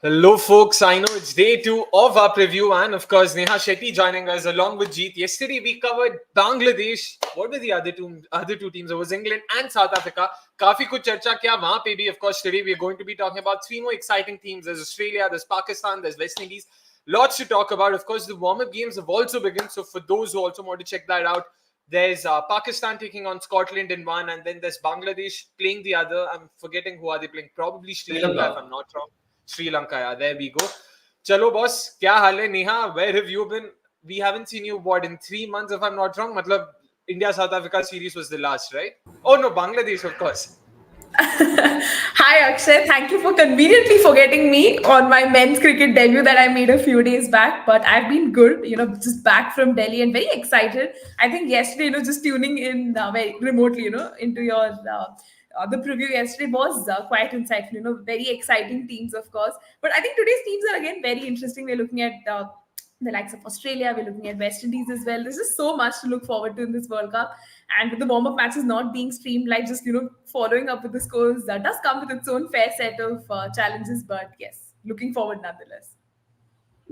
Hello, folks. I know it's day 2 of our preview, and of course, Neha Shetty joining us along with Jeet. Yesterday, we covered Bangladesh. What were the other two teams? It was England and South Africa. Kafi kuch charcha kiya wahan pe bhi. Of course, today we are going to be talking about 3 more exciting teams. There's Australia, there's Pakistan, there's West Indies. Lots to talk about. Of course, the warm-up games have also begun. So for those who also want to check that out, there's Pakistan taking on Scotland in one, and then there's Bangladesh playing the other. I'm forgetting who are they playing. Probably Sri Lanka, if I'm not wrong. Sri Lanka, yeah, there we go. Chalo, boss, kya haal hai? Neha, where have you been? We haven't seen you, what, in 3 months, if I'm not wrong? Matlab, India-South Africa series was the last, right? Oh, no, Bangladesh, of course. Hi Akshay, thank you for conveniently forgetting me on my men's cricket debut that I made a few days back. But I've been good, just back from Delhi and very excited. I think yesterday, just tuning in very remotely, into your the preview yesterday was quite insightful. Very exciting teams, of course. But I think today's teams are again very interesting. We're looking at the likes of Australia. We're looking at West Indies as well. There's just so much to look forward to in this World Cup. And with the warm-up matches not being streamed, like just following up with the scores, that does come with its own fair set of challenges. But yes, looking forward nonetheless.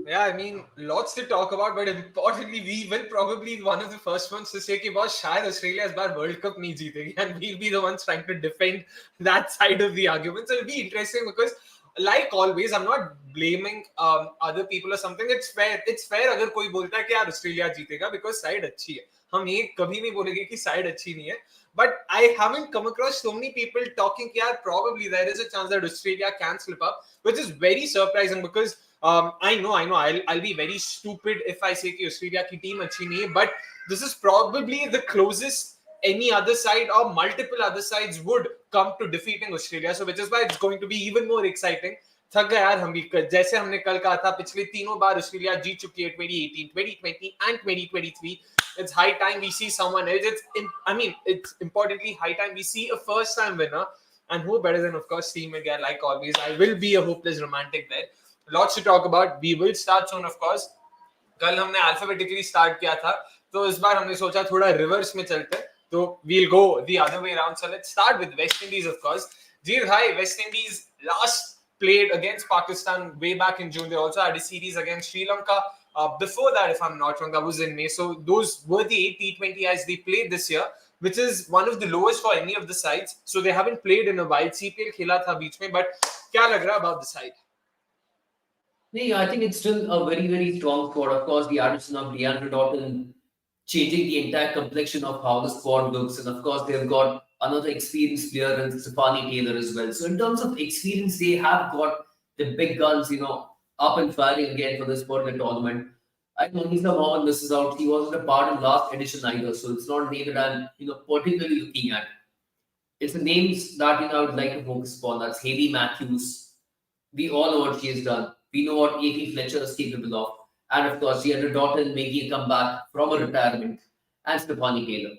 Yeah, I mean, lots to talk about, but importantly, we will probably be one of the first ones to say, कि boss, शायद Australia इस बार World Cup नहीं जीतेगी, and we'll be the ones trying to defend that side of the argument. So it'll be interesting because, like always, I'm not blaming other people or something. It's fair. It's fair अगर कोई बोलता है कि यार Australia जीतेगा because side अच्छी है. हम ये कभी नहीं बोलेंगे कि side अच्छी नहीं है. But I haven't come across so many people talking कि यार probably there is a chance that Australia can slip up, which is very surprising because I know. I'll be very stupid if I say कि Australia की team अच्छी नहीं है, but this is probably the closest any other side or multiple other sides would come to defeating Australia. So which is why it's going to be even more exciting. थक गए यार हम भी जैसे हमने कल कहा था पिछले तीनों बार ऑस्ट्रेलिया जीत चुकी है 2018, 2020 and 2023. It's high time we see someone else. It's importantly high time we see a first time winner. And who better than, of course, Team India, like always. I will be a hopeless romantic there. Lots to talk about. We will start soon, of course. कल हमने alphabetically start किया था, तो इस बार हमने सोचा थोड़ा reverse में चलते हैं. So we'll go the other way around. So let's start with West Indies, of course. Jeet, hi. West Indies last played against Pakistan way back in June. They also had a series against Sri Lanka. Before that, if I'm not wrong, that was in May. So those were the 8 T20 as they played this year, which is one of the lowest for any of the sides. So they haven't played in a while. CPL खेला था बीच में, but क्या लग रहा about the side? No, I think it's still a very, very strong squad. Of course, the addition of Leandro Dotton changing the entire complexion of how the squad looks. And of course, they've got another experienced player in Stefani Taylor as well. So in terms of experience, they have got the big guns, up and firing again for this particular tournament. I know Nisa Mohammed misses out. He wasn't a part of last edition either. So it's not a name that I'm, particularly looking at. It's the names that, I would like to focus upon. That's Haley Matthews. We all know what she has done. We know what A.T. Fletcher is capable of. And of course, she had a daughter making a comeback from a retirement, and Stephanie Taylor.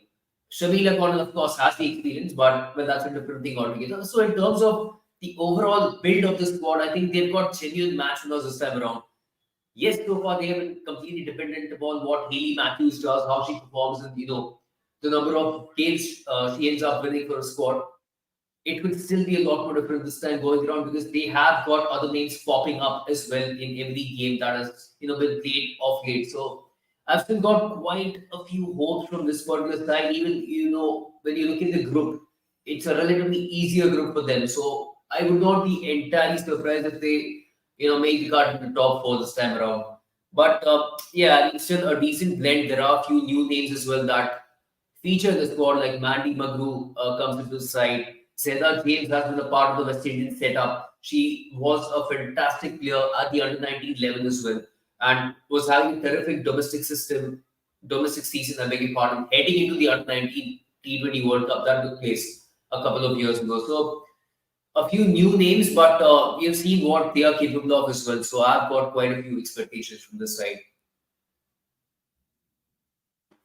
Shamila Connell, of course, has the experience, but well, that's a different thing altogether. So, in terms of the overall build of the squad, I think they've got genuine match winners this time around. Yes, so far they have been completely dependent upon what Haley Matthews does, how she performs, and the number of games she ends up winning for a squad. It will still be a lot more different this time going around because they have got other names popping up as well in every game that has been played of late. So I've still got quite a few hopes from this particular side. Even when you look at the group, it's a relatively easier group for them. So I would not be entirely surprised if they make the cut in the top 4 this time around. But yeah, it's still a decent blend. There are a few new names as well that feature in the squad, like Mandy Magru comes into the side. Seda James has been a part of the West Indian setup. She was a fantastic player at the under-19 level as well, and was having a terrific domestic season, I beg your pardon, heading into the under-19 T20 World Cup that took place a couple of years ago. So a few new names, but we have seen what they are capable of as well. So I've got quite a few expectations from this side.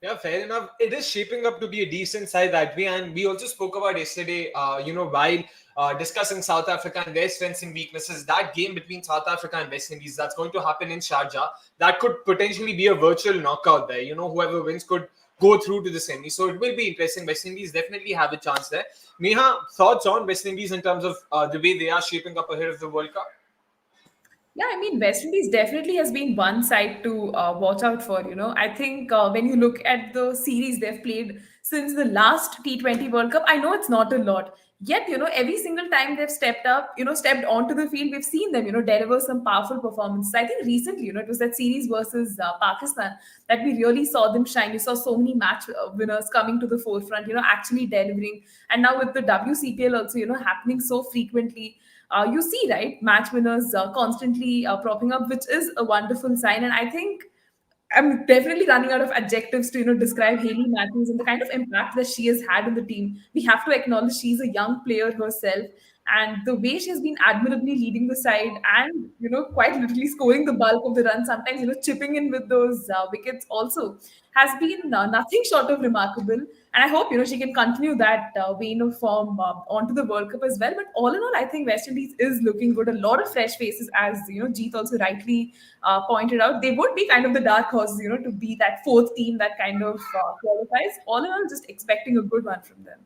Yeah, fair enough. It is shaping up to be a decent side that way. And we also spoke about yesterday, while discussing South Africa and their strengths and weaknesses, that game between South Africa and West Indies that's going to happen in Sharjah, that could potentially be a virtual knockout there. Whoever wins could go through to the semi. So it will be interesting. West Indies definitely have a chance there. Neha, thoughts on West Indies in terms of the way they are shaping up ahead of the World Cup? Yeah, I mean, West Indies definitely has been one side to watch out for. I think when you look at the series they've played since the last T20 World Cup, I know it's not a lot. Yet, every single time they've stepped up, stepped onto the field, we've seen them, deliver some powerful performances. I think recently, it was that series versus Pakistan that we really saw them shine. You saw so many match winners coming to the forefront, actually delivering. And now with the WCPL also, happening so frequently, you see, right, match winners constantly propping up, which is a wonderful sign. And I think I'm definitely running out of adjectives to describe Hayley Matthews and the kind of impact that she has had on the team. We have to acknowledge she's a young player herself, and the way she has been admirably leading the side and quite literally scoring the bulk of the run. Sometimes chipping in with those wickets also has been nothing short of remarkable. And I hope she can continue that vein of form onto the World Cup as well. But all in all, I think West Indies is looking good. A lot of fresh faces, as Jeet also rightly pointed out. They would be kind of the dark horses, to be that fourth team that kind of qualifies. All in all, just expecting a good one from them.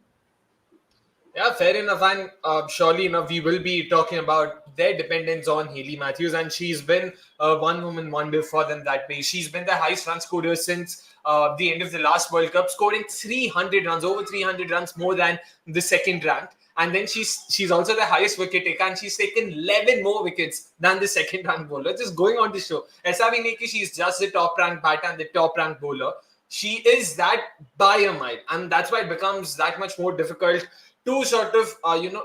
Yeah, fair enough. And surely enough, we will be talking about their dependence on Hayley Matthews, and she's been a one-woman wonder for them that way. She's been the highest run scorer since the end of the last World Cup, scoring 300 runs, over 300 runs more than the second ranked. And then she's also the highest wicket taker, and she's taken 11 more wickets than the second ranked bowler. Just going on to show, SRV Neki, she's just the top ranked batter and the top ranked bowler. She is that by a mile, and that's why it becomes that much more difficult to sort of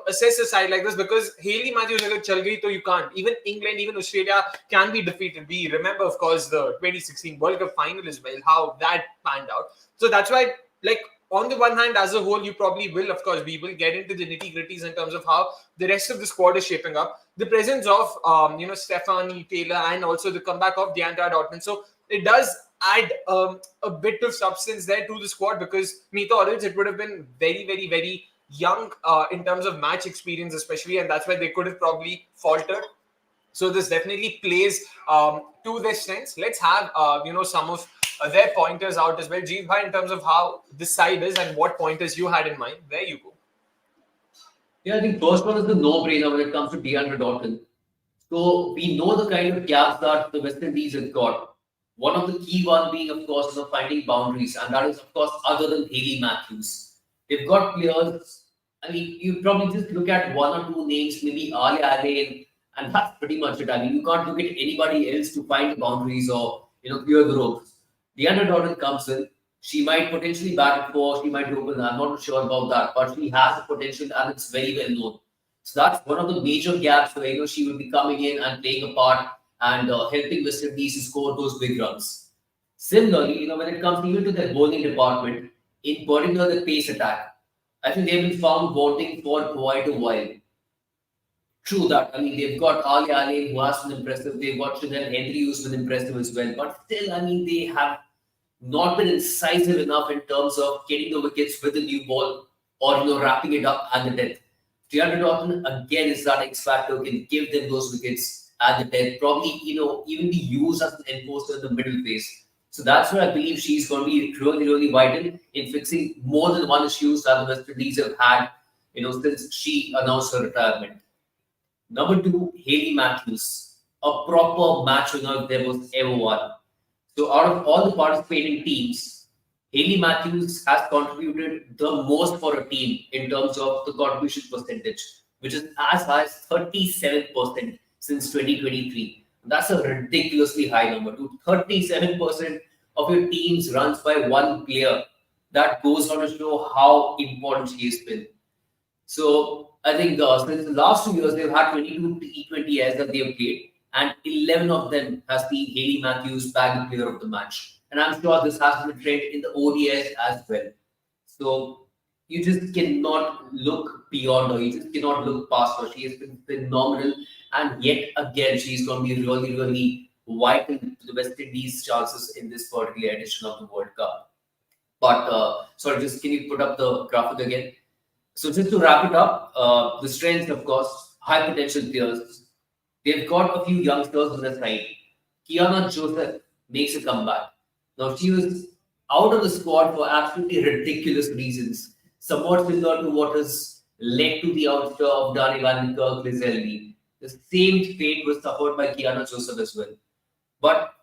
assess a side like this, because Hayley Matthews agar chal gayi, to you can't. Even England, even Australia can be defeated. We remember, of course, the 2016 World Cup final as well, how that panned out. So that's why, like, on the one hand, as a whole, you probably will, of course, we will get into the nitty gritties in terms of how the rest of the squad is shaping up. The presence of Stephanie Taylor and also the comeback of Deandra Dortmund. So it does add a bit of substance there to the squad, because Meeta Orals, it would have been very, very, very young in terms of match experience, especially, and that's why they could have probably faltered. So this definitely plays to their strengths. Let's have some of their pointers out as well. Jeet bhai, in terms of how this side is and what pointers you had in mind, there you go. Yeah, I think first one is the no-brainer when it comes to Deandra Dortmund. So we know the kind of gaps that the West Indies have got. One of the key one being, of course, is finding boundaries, and that is, of course, other than Hayley Matthews. They've got players. I mean, you probably just look at one or two names, maybe Ali Ali, and that's pretty much it. I mean, you can't look at anybody else to find the boundaries or clear the ropes. Deandra Dortmund comes in. She might potentially bat at four. She might open. I'm not sure about that, but she has the potential, and it's very well known. So that's one of the major gaps where she will be coming in and playing a part and helping West Indies to score those big runs. Similarly, when it comes even to their bowling department, in particular the pace attack, I think they've been found wanting for quite a while. True that. I mean, they've got Ali Ali, who has been impressive. They've got Chanel Henry, who's been impressive as well. But still, I mean, they have not been incisive enough in terms of getting the wickets with the new ball or wrapping it up at the death. Deandra Dortmund again is that X factor, can give them those wickets at the death. Probably even be used as an enforcer in the middle phase. So that's where I believe she's going to be really, really vital in fixing more than one issues that the West Indies have had, since she announced her retirement. Number two, Hayley Matthews, a proper match winner if there was ever one. So out of all the participating teams, Hayley Matthews has contributed the most for a team in terms of the contribution percentage, which is as high as 37% since 2023. That's a ridiculously high number. 37% of your team's runs by one player. That goes on to show how important she has been. So I think since the last 2 years, they've had 22 T20s that they've played, and 11 of them has been Hayley Matthews bag the player of the match. And I'm sure this has been a trend in the ODIs as well. So you just cannot look beyond her. You just cannot look past her. She has been phenomenal. And yet again, she's going to be really, really vital to the West Indies' chances in this particular edition of the World Cup. But sorry, just can you put up the graphic again? So just to wrap it up, the strengths, of course, high potential players. They've got a few youngsters on the side. Kiana Joseph makes a comeback. Now, she was out of the squad for absolutely ridiculous reasons, somewhat similar to what has led to the ouster of Dani van den Kerk Grizelli. The same fate was suffered by Kiana Joseph as well. But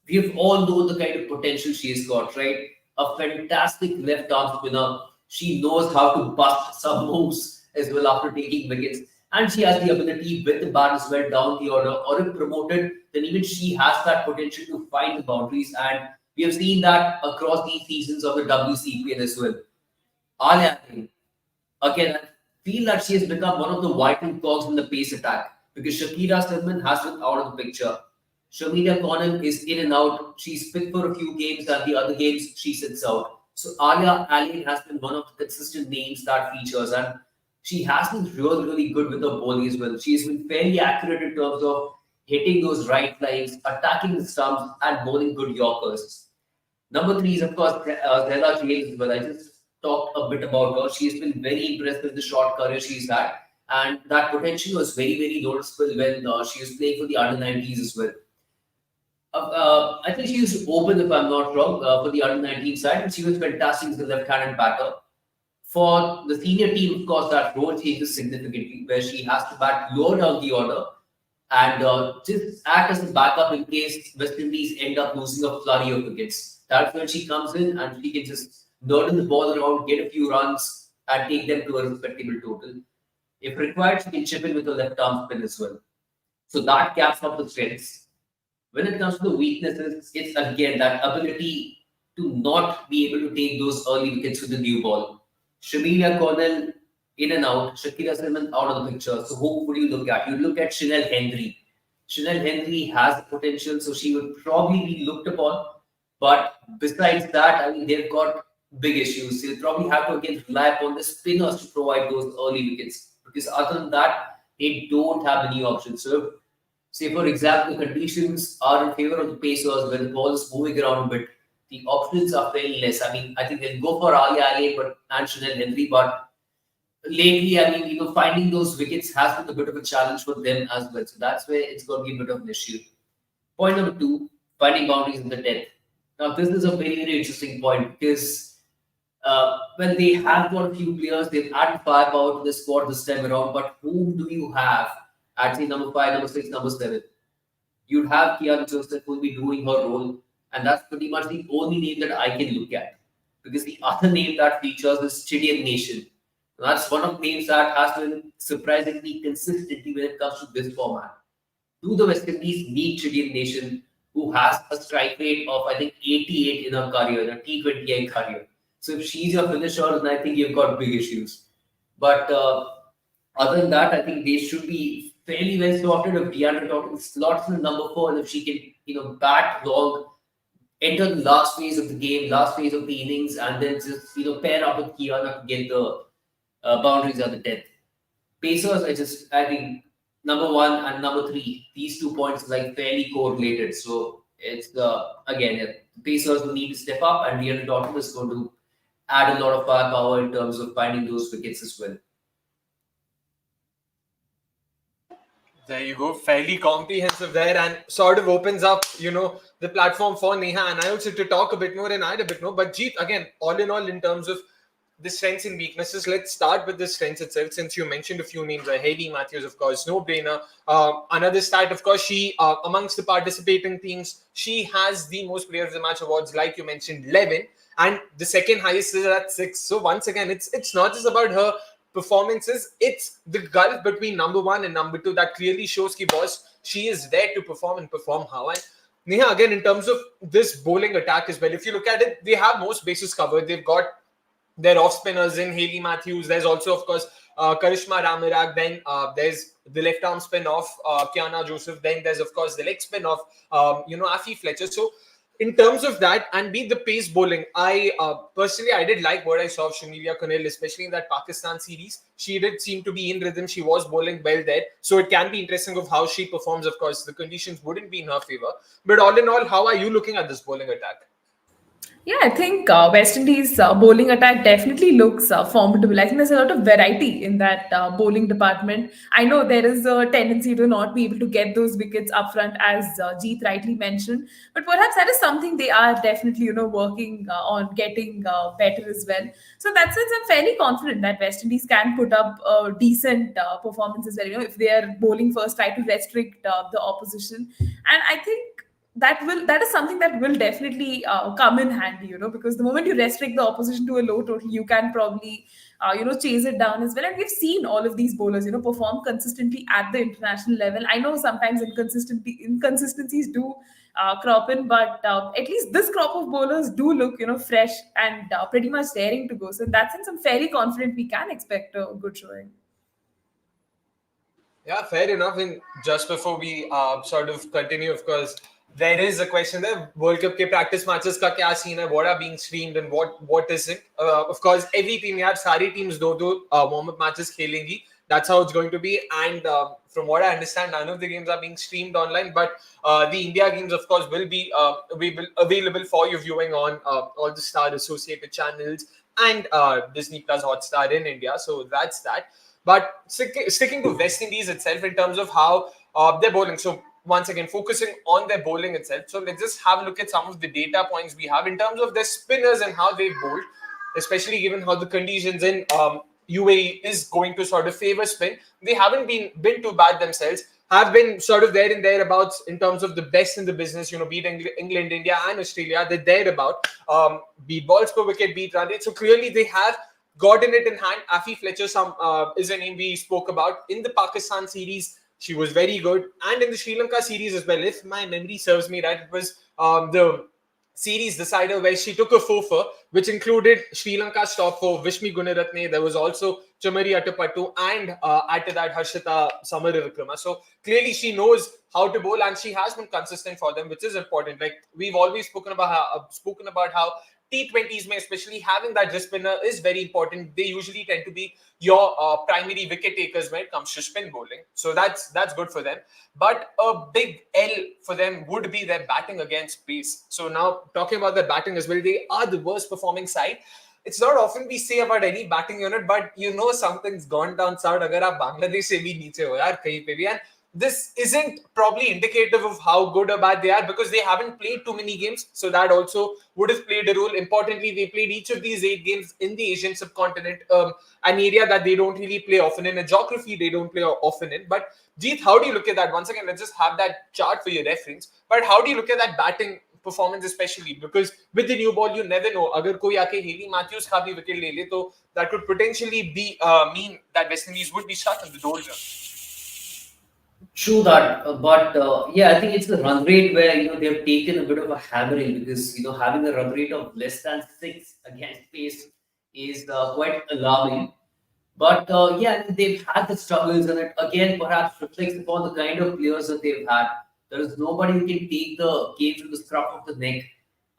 we've all known the kind of potential she's got, right? A fantastic left arm spinner. She knows how to bust some moves as well after taking wickets. And she has the ability with the bat as well down the order, or if promoted, then even she has that potential to find the boundaries. And we have seen that across these seasons of the WCPL as well. Alia, again, I feel that she has become one of the vital cogs in the pace attack because Shakira Stillman has been out of the picture. Shamila Conan is in and out. She's picked for a few games, and the other games she sits out. So Alia Ali has been one of the consistent names that features, and she has been really, really good with her bowling as well. She has been fairly accurate in terms of hitting those right lines, attacking the stumps, and bowling good Yorkers. Number three is, of course, Zella James as well. I just talked a bit about her. She's been very impressed with the short career she's had. And that potential was very, very noticeable when she was playing for the under 90s as well. I think she used to open, if I'm not wrong, for the under 19 side, and she was fantastic as a left handed batter. For the senior team, of course, that role changes significantly, where she has to bat lower down the order and just act as a backup in case West Indies end up losing a flurry of wickets. That's when she comes in and she can just nurtle the ball around, get a few runs, and take them to a respectable total. If required, she can chip in with a left arm spin as well. So that caps up the strengths. When it comes to the weaknesses, it's again that ability to not be able to take those early wickets with the new ball. Shamilia Cornell in and out, Shakira Salman out of the picture. So who would you look at? You look at Chanel Henry. Chanel Henry has the potential, so she would probably be looked upon. But besides that, I mean, they've got big issues. They'll probably have to again rely upon the spinners to provide those early wickets. Because other than that, they don't have any options. So, say for example, the conditions are in favor of the Pacers when the ball is moving around a bit. The options are fairly less. I mean, I think they'll go for Alia Ali but and Chanel Henry, but lately, I mean, finding those wickets has been a bit of a challenge for them as well. So that's where it's going to be a bit of an issue. Point number two, finding boundaries in the 10th. Now, this is a very, very interesting point because well, they have got a few players, they've added firepower to the squad this time around, but whom do you have at say number 5, number 6, number 7? You'd have Kiara Joseph who will be doing her role, and that's pretty much the only name that I can look at. Because the other name that features is Chidian Nation. That's one of the names that has been surprisingly consistently when it comes to this format. Do the West Indies need Chidian Nation, who has a strike rate of I think 88 in her career, in her T20 career? So if she's your finisher, then I think you've got big issues. But other than that, I think they should be fairly well sorted. If Deandra Dawson slots in number 4, and if she can, bat long, enter the last phase of the game, last phase of the innings, and then just pair up with Kiana to get the boundaries at the 10th. Pacers, I think number 1 and number 3, these 2 points like fairly correlated. So it's again, Pacers will need to step up, and Deandra Dawson is going to add a lot of firepower in terms of finding those wickets as well. There you go. Fairly comprehensive there, and sort of opens up, the platform for Neha and I also to talk a bit more and add a bit more. But Jeet, again, all in all, in terms of the strengths and weaknesses, let's start with the strengths itself. Since you mentioned a few names, Hayley Matthews, of course, no brainer. Another stat, of course, she amongst the participating teams, she has the most player of the match awards, like you mentioned, 11, and the second highest is at 6. So once again, it's not just about her performances, it's the gulf between number 1 and number 2 that clearly shows ki boss, she is there to perform and perform how. And Neha, again, in terms of this bowling attack as well, if you look at it, they have most bases covered. They've got their off spinners in Hayley Matthews. There's also, of course, Karishma Ramirag. Then there's the left arm spin of Kiana Joseph. Then there's, of course, the leg spin of Afi Fletcher. So in terms of that, and be the pace bowling, I personally, I did like what I saw of Shamilia Cornell, especially in that Pakistan series. She did seem to be in rhythm. She was bowling well there. So it can be interesting of how she performs. Of course, the conditions wouldn't be in her favor. But all in all, how are you looking at this bowling attack? Yeah, I think West Indies bowling attack definitely looks formidable. I think there's a lot of variety in that bowling department. I know there is a tendency to not be able to get those wickets up front, as Jeet rightly mentioned, but perhaps that is something they are definitely, working on getting better as well. So that sense, I'm fairly confident that West Indies can put up a decent performance as well. If they are bowling first, try to restrict the opposition, and I think that is something that will definitely come in handy, because the moment you restrict the opposition to a low total, you can probably chase it down as well. And we've seen all of these bowlers perform consistently at the international level. I know sometimes inconsistencies do crop in, but at least this crop of bowlers do look fresh and pretty much daring to go. So in that sense, I'm fairly confident we can expect a good showing. Yeah, fair enough. And just before we sort of continue, of course, there is a question there. World Cup के practice matches का क्या scene है? What are being streamed and what isn't? Of course, every team यार सारी teams दो warm up matches खेलेंगी. That's how it's going to be. And from what I understand, none of the games are being streamed online. But the India games, of course, will be available for your viewing on all the Star associated channels and Disney Plus Hotstar in India. So that's that. But sticking to West Indies itself in terms of how they're bowling. So once again, focusing on their bowling itself. So let's just have a look at some of the data points we have in terms of their spinners and how they bowled, especially given how the conditions in UAE is going to sort of favor spin. They haven't been too bad themselves. Have been sort of there and thereabouts in terms of the best in the business. Beat England, India, and Australia. They're thereabout. Beat balls per wicket, beat run rate. So clearly they have gotten it in hand. Afi Fletcher is a name we spoke about in the Pakistan series. She was very good, and in the Sri Lanka series as well. If my memory serves me right, it was the series decider where she took a four, which included Sri Lanka's top four, Vishmi Gunaratne. There was also Chamari Attapattu, and after that, Harshita Samaravikrama. So clearly, she knows how to bowl, and she has been consistent for them, which is important. Like we've always spoken about how T20s, especially having that wrist spinner is very important. They usually tend to be your primary wicket takers when it comes to spin bowling. So that's good for them. But a big L for them would be their batting against pace. So now talking about their batting as well, they are the worst performing side. It's not often we say about any batting unit, but something's gone down south. Agar aap Bangladesh se bhi niche ho yaar, kahin pe bhi. And this isn't probably indicative of how good or bad they are because they haven't played too many games. So that also would have played a role. Importantly, they played each of these 8 games in the Asian subcontinent, an area that they don't really play often in, a geography they don't play often in. But Jeet, how do you look at that? Once again, let's just have that chart for your reference. But how do you look at that batting performance especially? Because with the new ball, you never know. Agar koi aake Haley Matthews ka bhi wicket le le, to that could potentially be mean that West Indies would be stuck in the doldrums. True that, but yeah, I think it's the run rate where they've taken a bit of a hammering because having a run rate of less than 6 against pace is quite alarming. But yeah, they've had the struggles, and it again perhaps reflects upon the kind of players that they've had. There is nobody who can take the game from the scruff of the neck,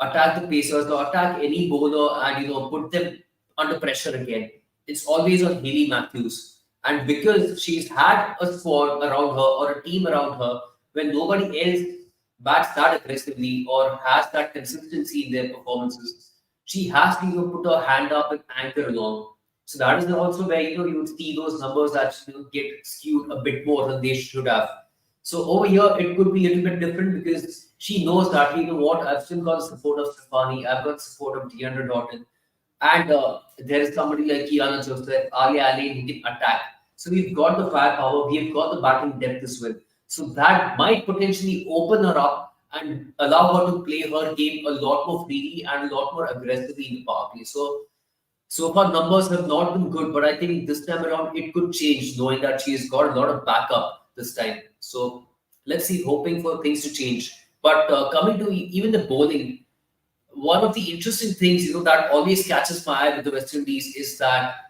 attack the pacers, or attack any bowler, and put them under pressure again. It's always on Haley Matthews, and because she's had a squad around her or a team around her, when nobody else bats that aggressively or has that consistency in their performances, she has to put her hand up and anchor along. So that is also where you would see those numbers that get skewed a bit more than they should have. So over here it could be a little bit different because she knows that what, I've still got the support of Stefani, I've got support of DeAndre Norton, and there is somebody like Kiana Joseph, Alia Ali who can attack. So we've got the firepower, we've got the batting depth as well. So that might potentially open her up and allow her to play her game a lot more freely and a lot more aggressively in the power play. So far, numbers have not been good, but I think this time around it could change, knowing that she has got a lot of backup this time. So let's see, hoping for things to change. But coming to even the bowling, one of the interesting things that always catches my eye with the West Indies is that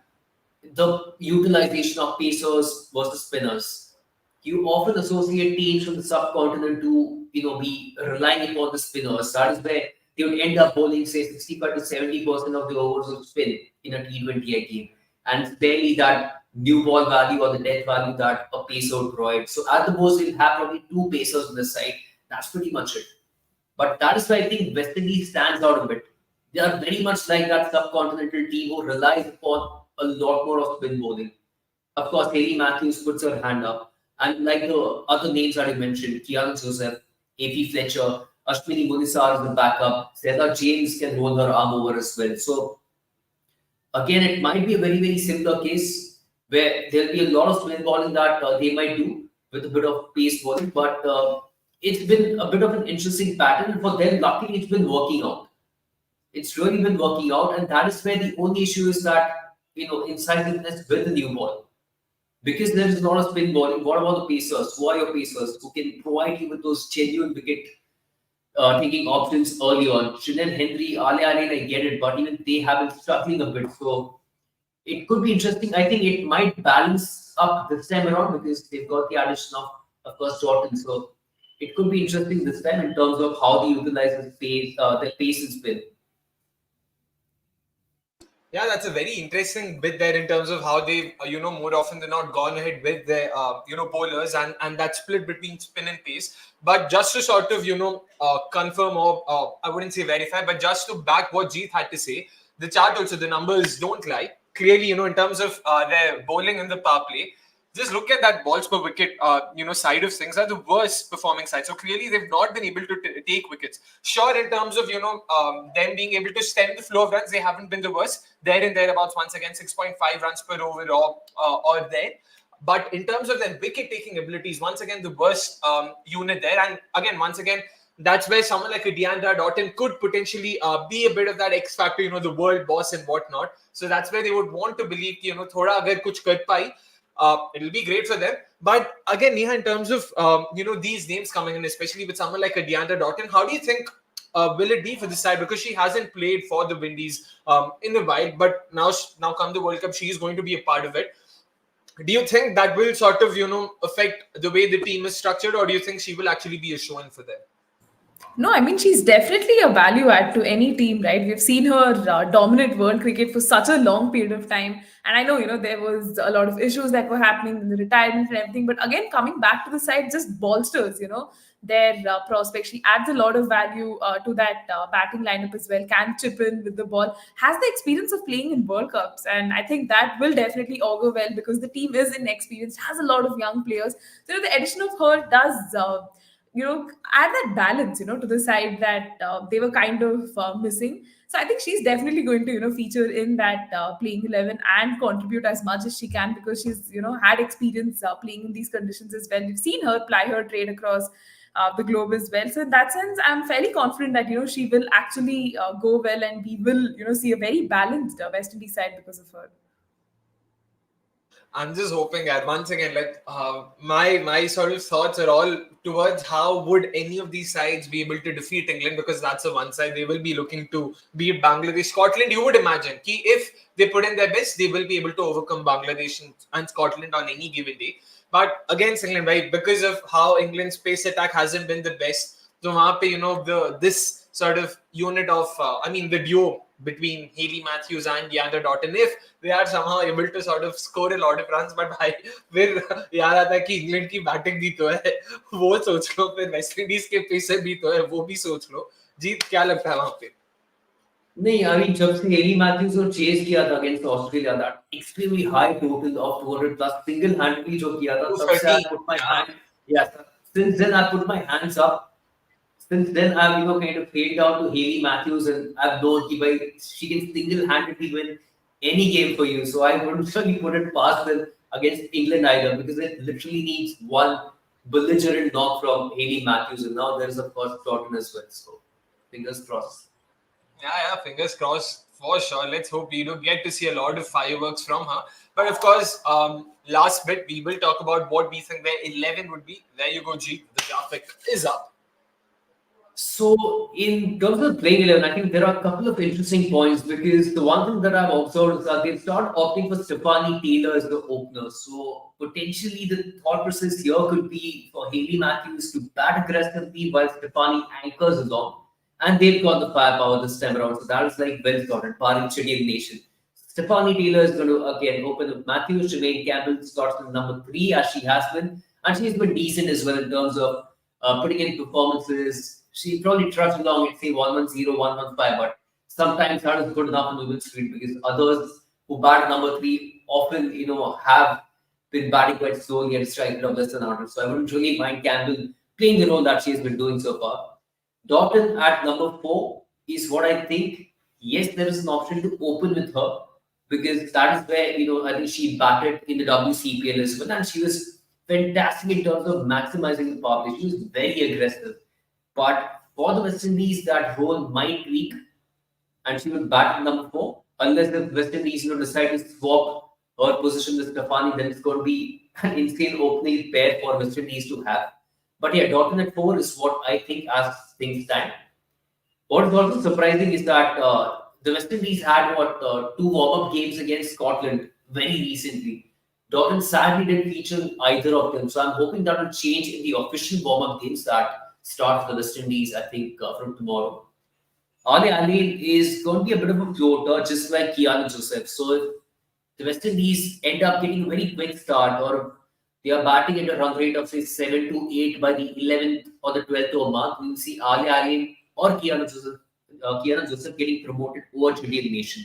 the utilization of pacers versus spinners. You often associate teams from the subcontinent to be relying upon the spinners. That is where they would end up bowling, say, 65 to 70% of the overs of spin in a T20 game. And it's barely that new ball value or the death value that a pacer would provide. So at the most, they'll have probably 2 pacers on the side. That's pretty much it. But that is why I think West Indies stands out a bit. They are very much like that subcontinental team who relies upon a lot more of spin bowling. Of course, Hayley Matthews puts her hand up. And like the other names that you mentioned, Kiana Joseph, AP Fletcher, Ashwini Munisar is the backup. Zeta James can hold her arm over as well. So again, it might be a very, very similar case where there'll be a lot of spin bowling that they might do with a bit of pace bowling. But it's been a bit of an interesting pattern. And for them, luckily, it's been working out. It's really been working out. And that is where the only issue is that, incisiveness with the new ball. Because there is a lot of spin bowling, what about the pacers? Who are your pacers who can provide you with those genuine wicket taking options early on? Shannon Henry, Ale Allen, I get it, but even they have been struggling a bit. So it could be interesting. I think it might balance up this time around because they've got the addition of course, Jordan. So it could be interesting this time in terms of how they utilize the pace and spin. Yeah, that's a very interesting bit there in terms of how they've, more often than not gone ahead with their, bowlers and that split between spin and pace. But just to sort of, confirm or I wouldn't say verify, but just to back what Jeet had to say, the chart also, the numbers don't lie. Clearly, in terms of their bowling in the power play, just look at that balls per wicket, side of things are the worst performing side. So clearly they've not been able to take wickets. Sure, in terms of, them being able to stem the flow of runs, they haven't been the worst. There and thereabouts, once again, 6.5 runs per over or there. But in terms of their wicket taking abilities, once again, the worst unit there. And again, once again, that's where someone like a Deandra Doughton could potentially be a bit of that X factor, the world boss and whatnot. So that's where they would want to believe, thoda agar kuch kar pai, it'll be great for them. But again, Neha, in terms of these names coming in, especially with someone like a Deandra Doughton, how do you think will it be for this side? Because she hasn't played for the Windies in a while, but now come the World Cup, she is going to be a part of it. Do you think that will sort of affect the way the team is structured, or do you think she will actually be a show-in for them? No, I mean, she's definitely a value add to any team, right? We've seen her dominate world cricket for such a long period of time. And I know, there was a lot of issues that were happening in the retirement and everything. But again, coming back to the side, just bolsters, their prospect. She adds a lot of value to that batting lineup as well, can chip in with the ball, has the experience of playing in World Cups. And I think that will definitely augur well because the team is inexperienced, has a lot of young players. So the addition of her does add that balance to the side that they were kind of missing. So I think she's definitely going to feature in that playing 11 and contribute as much as she can because she's had experience playing in these conditions as well. We've seen her ply her trade across the globe as well. So in that sense, I'm fairly confident that she will actually go well, and we will see a very balanced West Indies side because of her. I'm just hoping that once again, like my sort of thoughts are all towards how would any of these sides be able to defeat England, because that's the one side they will be looking to beat Bangladesh. Scotland, you would imagine, ki if they put in their best, they will be able to overcome Bangladesh and Scotland on any given day. But against England, right, because of how England's pace attack hasn't been the best, so wahan pe, this sort of unit of, the duo between Hayley Matthews and Deandra Doughton, if they are somehow able to sort of score a lot of runs, but भाई फिर याद आता है कि England की batting भी तो है, वो सोच लो, फिर वेस्ट इंडीज के पेसर भी तो है, वो भी सोच लो. जीत क्या लगता है वहां पे? नहीं, I mean, जब से हेली मैथ्यूज और चेस किया था against Australia, that extremely high total of 200 plus single हैंडली जो किया था, तब से I put my hand, yes, since then I put my hands up. Since then, I've kind of paid down to Hayley Matthews, and I've known that she can single-handedly win any game for you. So I wouldn't really put it past them against England either, because it literally needs one belligerent knock from Hayley Matthews, and now there's of course Jordan as well. So fingers crossed. Yeah, fingers crossed for sure. Let's hope we do get to see a lot of fireworks from her. But of course, last bit we will talk about what we think their 11 would be. There you go, Jeet. The graphic is up. So, in terms of playing 11, I think there are a couple of interesting points, because the one thing that I've observed is that they start opting for Stephanie Taylor as the opener. So, potentially the thought process here could be for Hayley Matthews to bat aggressively while Stephanie anchors along. And they've got the firepower this time around. So, that is like well started, barring Chidian Nation. Stephanie Taylor is going to again open with Matthews. Jermaine Campbell starts with number 3, as she has been. And she's been decent as well in terms of putting in performances. She probably trusts along at say 110, 115, but sometimes that is good enough in women's cricket because others who bat number three often, have been batting quite slowly and striking of less than 100. So I wouldn't really mind Campbell playing the role that she has been doing so far. Doughton at number four is what I think. Yes, there is an option to open with her because that is where, I think she batted in the WCPL as well, and she was fantastic in terms of maximizing the power play. She was very aggressive. But for the West Indies, that role might tweak, and she would bat at number four. Unless the West Indies, decide to swap her position with Stefani, then it's going to be an insane opening pair for West Indies to have. But yeah, Doughton at four is what I think as things stand. What is also surprising is that the West Indies had two warm-up games against Scotland very recently. Doughton sadly didn't feature either of them, so I'm hoping that will change in the official warm-up games that start for the West Indies, I think, from tomorrow. Ali Ali is going to be a bit of a floater, just like Kiana Joseph. So if the West Indies end up getting a very quick start, or they are batting at a run rate of say 7 to 8 by the 11th or the 12th over mark, we will see Ali Ali or Kiana Joseph getting promoted over Julian Nation.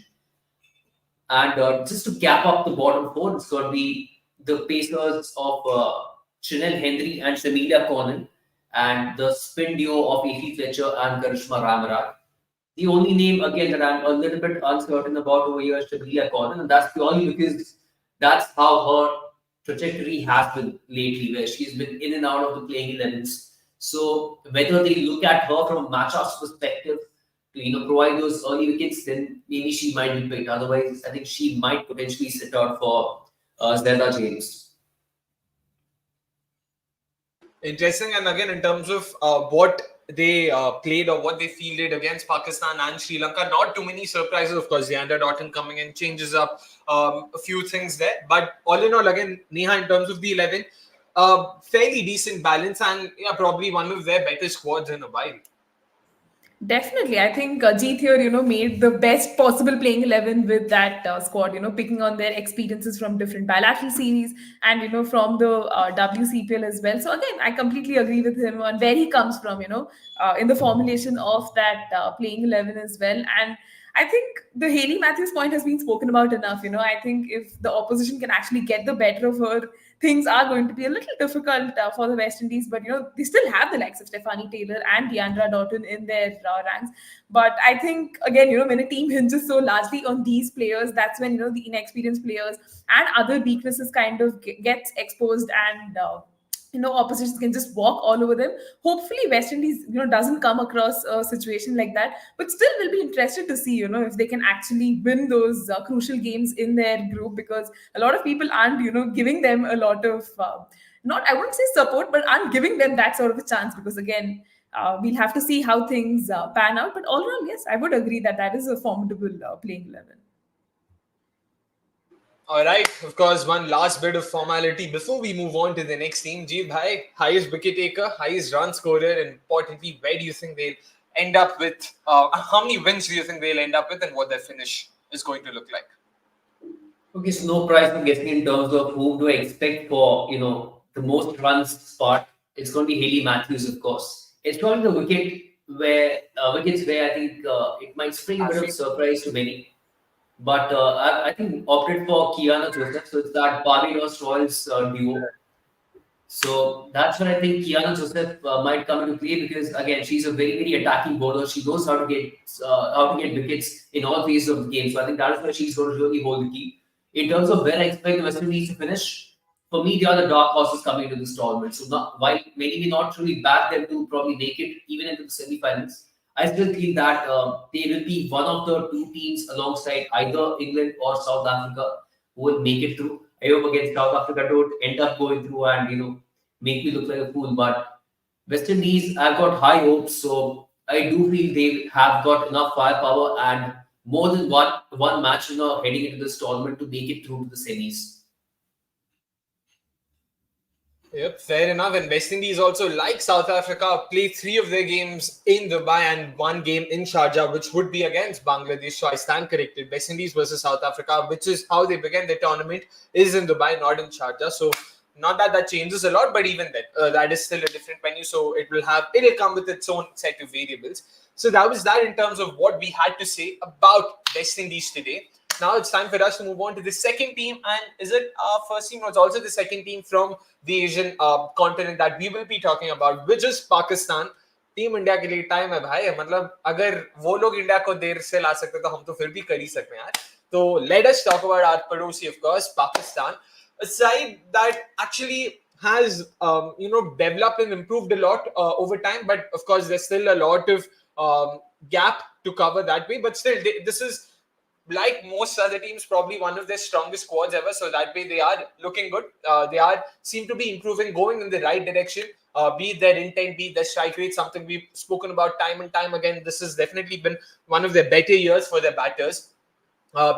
And just to cap up the bottom four, it's going to be the pacers of Chanel Henry and Samilia Conan, and the spin duo of Efi Fletcher and Karishma Ramarat. The only name, again, that I'm a little bit uncertain about over here is Samilia Conan, and that's purely because that's how her trajectory has been lately, where she's been in and out of the playing 11s. So whether they look at her from a matchups perspective to provide those early wickets, then maybe she might be picked. Otherwise, I think she might potentially sit out for Zelda James. Interesting. And again, in terms of what they played or what they fielded against Pakistan and Sri Lanka, not too many surprises. Of course, Deandra Doughton coming in changes up a few things there. But all in all, again, Neha, in terms of the 11, fairly decent balance, and yeah, probably one of their better squads in a while. Definitely. I think Jeet here, made the best possible playing 11 with that squad, picking on their experiences from different bilateral series and, from the WCPL as well. So again, I completely agree with him on where he comes from, in the formulation of that playing 11 as well. And I think the Hayley Matthews point has been spoken about enough. I think if the opposition can actually get the better of her, things are going to be a little difficult for the West Indies. But they still have the likes of Stephanie Taylor and Deandra Doughton in their ranks. But I think again, when a team hinges so largely on these players, that's when the inexperienced players and other weaknesses kind of gets exposed, and oppositions can just walk all over them. Hopefully West Indies doesn't come across a situation like that, but still will be interested to see if they can actually win those crucial games in their group, because a lot of people aren't giving them a lot of not, I wouldn't say support, but aren't giving them that sort of a chance, because again, we'll have to see how things pan out. But all in all, yes, I would agree that that is a formidable playing 11. All right. Of course, one last bit of formality before we move on to the next team. Jeet bhai, highest wicket taker, highest run scorer, and importantly, where do you think they'll end up with? How many wins do you think they'll end up with, and what their finish is going to look like? Okay, so no price I'm guessing in terms of whom do I expect for the most runs spot. It's going to be Hayley Matthews, of course. It's probably the wickets where I think it might spring a bit of surprise to many. But I think opted for Kiana Joseph, so it's that Barbados Royals duo. So that's where I think Kiana Joseph might come into play, because again, she's a very very attacking bowler. She knows how to get wickets in all phases of the game. So I think that is where she's going to really hold the key. In terms of where I expect the West Indies to finish, for me they are the dark horses coming into this tournament. So while maybe we not really back them to probably make it even into the semi-finals, I still feel that they will be one of the two teams alongside either England or South Africa who will make it through. I hope against South Africa don't end up going through and make me look like a fool. But West Indies, I've got high hopes, so I do feel they have got enough firepower and more than one match heading into this tournament to make it through to the semis. Yep, fair enough. And West Indies also, like South Africa, play 3 of their games in Dubai and 1 game in Sharjah, which would be against Bangladesh. So I stand corrected. West Indies versus South Africa, which is how they began the tournament, is in Dubai, not in Sharjah. So not that changes a lot, but even that is still a different venue. So it'll come with its own set of variables. So that was that in terms of what we had to say about West Indies today. Now it's time for us to move on to the second team. And is it our first team? No, it's also the second team from the Asian continent that we will be talking about, which is Pakistan. Team India के लिए time है भाई, मतलब अगर वो लोग India को देर से ला सकते तो हम तो फिर भी कर ही सकते हैं यार. तो let us talk about our पड़ोसी, of course, Pakistan, a side that actually has developed and improved a lot over time, but of course there's still a lot of gap to cover that way. But still, this is, like most other teams, probably one of their strongest squads ever. So that way, they are looking good. They seem to be improving, going in the right direction. Be it their intent, be it their strike rate, something we've spoken about time and time again. This has definitely been one of their better years for their batters.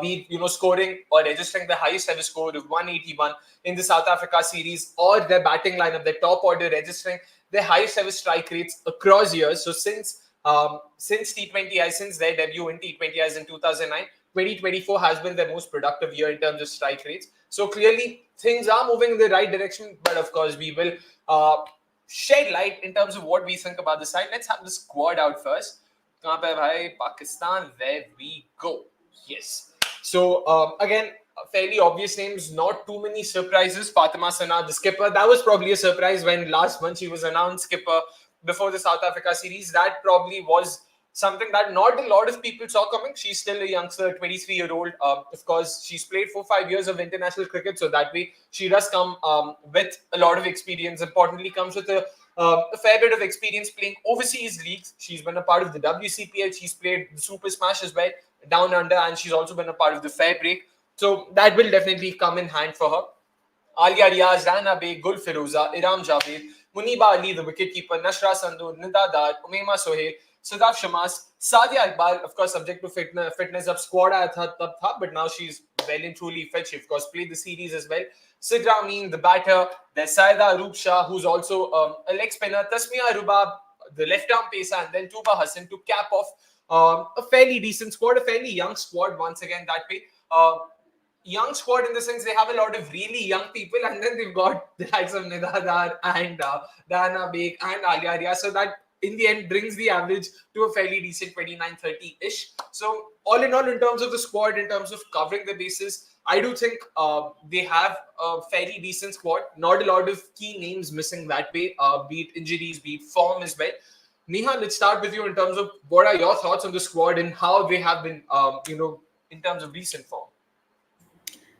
Be it, scoring or registering the highest ever score of 181 in the South Africa series, or their batting lineup, their top order registering their highest ever strike rates across years. So since T20, since their debut in T20 as in 2009, 2024 has been their most productive year in terms of strike rates. So clearly things are moving in the right direction, but of course we will shed light in terms of what we think about the side. Let's have the squad out first. Kahan pe bhai? Pakistan, there we go. Yes. So again, fairly obvious names, not too many surprises. Fatima Sana, the skipper, that was probably a surprise when last month she was announced skipper before the South Africa series. That probably was something that not a lot of people saw coming. She's still a youngster, 23-year-old. Of course, she's played 4-5 years of international cricket, so that way she does come with a lot of experience. Importantly, comes with a fair bit of experience playing overseas leagues. She's been a part of the WCPL. She's played the Super Smash as well, down under, and she's also been a part of the Fair Break. So that will definitely come in hand for her. Alia Riaz, Rana Beg, Gul Firoza, Iram Javed, Muniba Ali, the wicketkeeper, Nashra Sandur, Nida Dar, Umema Sohail, Sadaf Shamas, Sadia Iqbal, of course, subject to fitness of squad, but now she's well and truly fit. She, of course, played the series as well. Sidra Amin, the batter, there's Saida Roop Shah, who's also a leg spinner, Tasmia Rubab, the left arm pacer, and then Tuba Hassan to cap off a fairly decent squad, a fairly young squad once again that way. Young squad in the sense they have a lot of really young people, and then they've got the likes of Nidadar and Dana Beg and Alia Ria. So that in the end brings the average to a fairly decent 29-30-ish. So all in all, in terms of the squad, in terms of covering the bases, I do think they have a fairly decent squad. Not a lot of key names missing that way, be it injuries, be it form as well. Neha, let's start with you in terms of what are your thoughts on the squad and how they have been, in terms of recent form.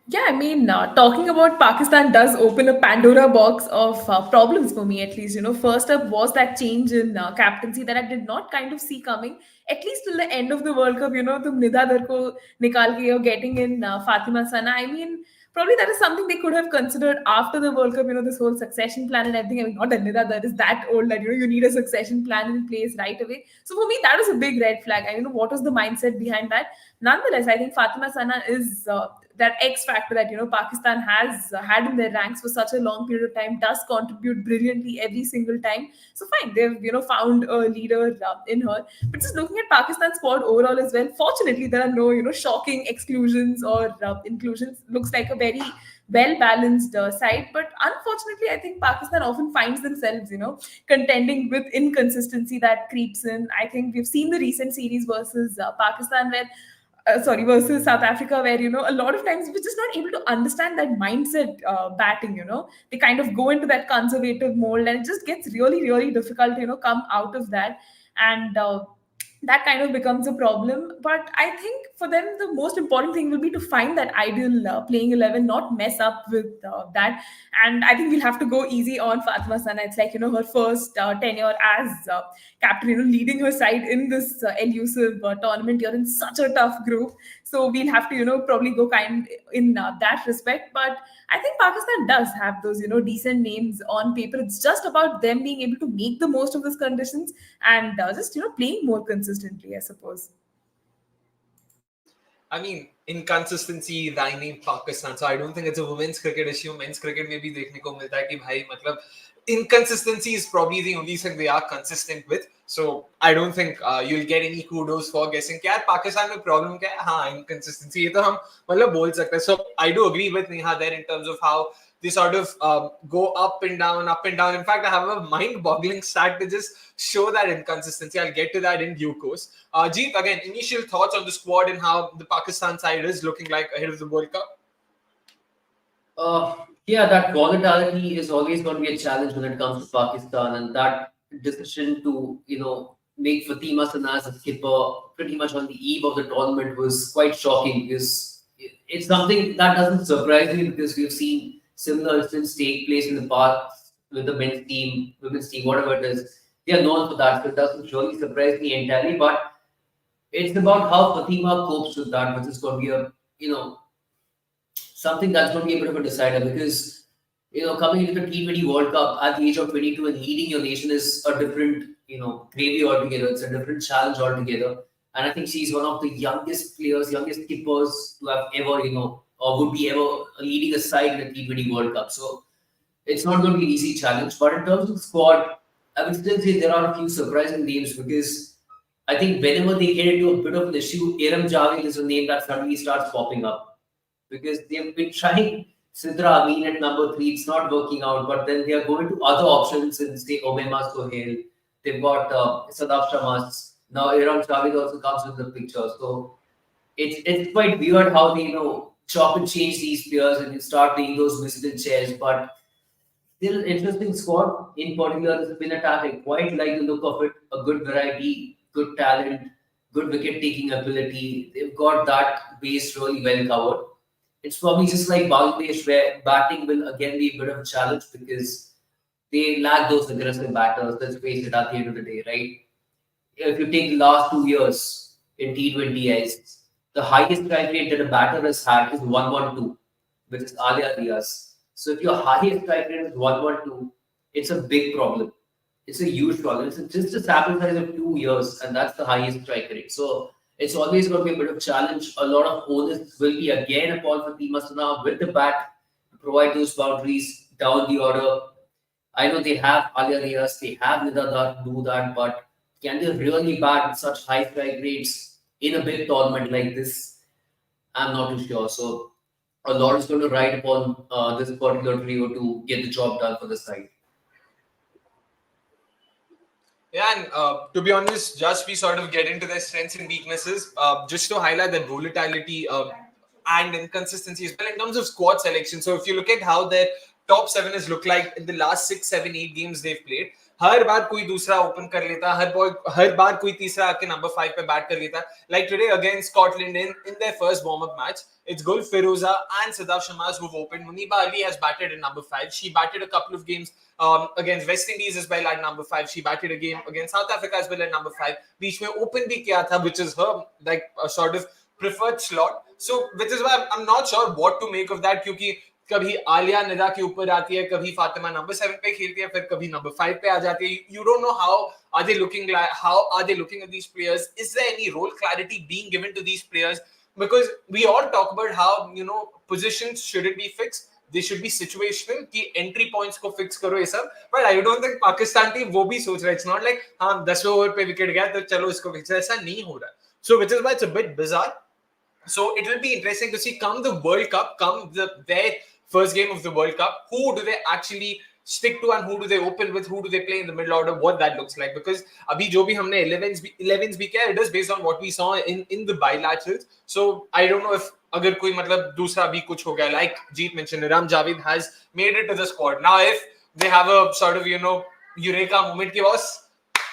Yeah, I mean, talking about Pakistan does open a Pandora box of problems for me, at least. First up was that change in captaincy that I did not kind of see coming, at least till the end of the World Cup. Tum Nidadar ko nikal ke you're getting in Fatima Sana. I mean, probably that is something they could have considered after the World Cup, this whole succession plan and everything. I mean, not that Nidadar is that old that, you need a succession plan in place right away. So for me, that is a big red flag. I what was the mindset behind that? Nonetheless, I think Fatima Sana is that X factor that Pakistan has had in their ranks for such a long period of time, does contribute brilliantly every single time. So fine, they've found a leader in her. But just looking at Pakistan's squad overall as well, fortunately there are no shocking exclusions or inclusions. Looks like a very well balanced side, but unfortunately I think Pakistan often finds themselves contending with inconsistency that creeps in. I think we've seen the recent series versus Pakistan where versus South Africa, where a lot of times we're just not able to understand that mindset batting. They kind of go into that conservative mold, and it just gets really, really difficult to come out of that, and that kind of becomes a problem. But I think for them the most important thing will be to find that ideal playing 11, not mess up with that. And I think we'll have to go easy on Fatima Sana. It's like her first tenure as captain, leading her side in this elusive tournament. You're in such a tough group, so we'll have to probably go kind in that respect. But I think Pakistan does have those decent names on paper. It's just about them being able to make the most of those conditions and just playing more consistently, I suppose. I mean, inconsistency rhyming Pakistan. So I don't think it's a women's cricket issue. Men's cricket में भी देखने को मिलता है कि भाई मतलब inconsistency is probably the only thing they are consistent with. So I don't think you'll get any kudos for guessing कि यार पाकिस्तान में problem क्या है? हाँ, inconsistency. ये तो हम मतलब बोल सकते हैं. So I do agree with Neha there in terms of how they sort of go up and down, up and down. In fact, I have a mind-boggling stat to just show that inconsistency. I'll get to that in due course. Jeet, again, initial thoughts on the squad and how the Pakistan side is looking like ahead of the World Cup? Yeah, that volatility is always going to be a challenge when it comes to Pakistan, and that decision to make Fatima Sana as a skipper pretty much on the eve of the tournament was quite shocking. It's something that doesn't surprise me because we've seen similar incidents take place in the past with the men's team, women's team, whatever it is. They are known for that, so it doesn't really surprise me entirely. But it's about how Fatima copes with that, which is going to be a something that's going to be a bit of a decider because coming into the T20 World Cup at the age of 22 and leading your nation is a different gravy altogether. It's a different challenge altogether, and I think she's one of the youngest players, youngest skippers to have ever or would be ever leading a side in the T20 World Cup. So it's not going to be an easy challenge. But in terms of squad, I would still say there are a few surprising names because I think whenever they get into a bit of an issue, Iram Javed is a name that suddenly starts popping up because they've been trying Sidra Amin at number 3. It's not working out, but then they are going to other options and say Obama Sohail. They've got Sadaf Shamas. Now Iram Javed also comes in the picture. So it's quite weird how they chop and change these players and you start playing those musical chairs. But still, interesting squad. In particular, the spin attack, I quite like the look of it. A good variety, good talent, good wicket taking ability. They've got that base really well covered. It's probably just like Bangladesh, where batting will again be a bit of a challenge because they lack those aggressive batters. Let's face it, at the end of the day, right? If you take the last 2 years in T20s, the highest strike rate that a batter has had is 112, which is Alia Diaz. So if your highest strike rate is 112, it's a big problem. It's a huge problem. It's just a sample size of 2 years, and that's the highest strike rate. So it's always going to be a bit of a challenge. A lot of onus will be again upon Fatima Sana with the bat to provide those boundaries down the order. I know they have Alia Diaz, they have Nida to do that, but can they really bat with such high strike rates in a big tournament like this? I'm not too sure. So a lot is going to ride upon this particular trio to get the job done for the side. Yeah, and to be honest, just we sort of get into their strengths and weaknesses, just to highlight that volatility and inconsistency as well in terms of squad selection. So if you look at how their top 7 has looked like in the last 6, 7, 8 games they've played, हर बार कोई दूसरा open कर लेता, हर बार कोई तीसरा आके number 5 पे bat कर लेता. Like today against Scotland in their first warm-up match, it's Gul Firoza and Sadaf Shamaz who've opened. Muniba Ali has batted at number 5. She batted a couple of games against West Indies as well at number 5. She batted a game against South Africa as well at number 5. बीच में open भी किया था, which is her like a sort of preferred slot. So which is why I'm not sure what to make of that क्योंकि कभी आलिया निदा के ऊपर आती है, कभी फातिमा नंबर 7 पे खेलती है, फिर कभी नंबर 5 पे आ जाती है. You don't know how are they looking like, how are they looking at these players? Is there any role clarity being given to these players? Because we all talk about how positions shouldn't be fixed, they should be situational कि entry points को fix करो ये सब. But I don't think Pakistan team वो भी सोच रहा है. It's not like हाँ 10 ओवर पे विकेट गया तो चलो इसको fix. ऐसा नहीं हो रहा. So which is why it's a bit bizarre. So it will be interesting to see come the World Cup, come their first game of the World Cup, who do they actually stick to and who do they open with, who do they play in the middle order, what that looks like. Because abhi jo bhi humne 11s bhi kiya, it is based on what we saw in the bilaterals. So I don't know if agar koi matlab dusra bhi kuch ho gaya, like Jeet mentioned, Ram Javed has made it to the squad. Now if they have a sort of eureka moment ki boss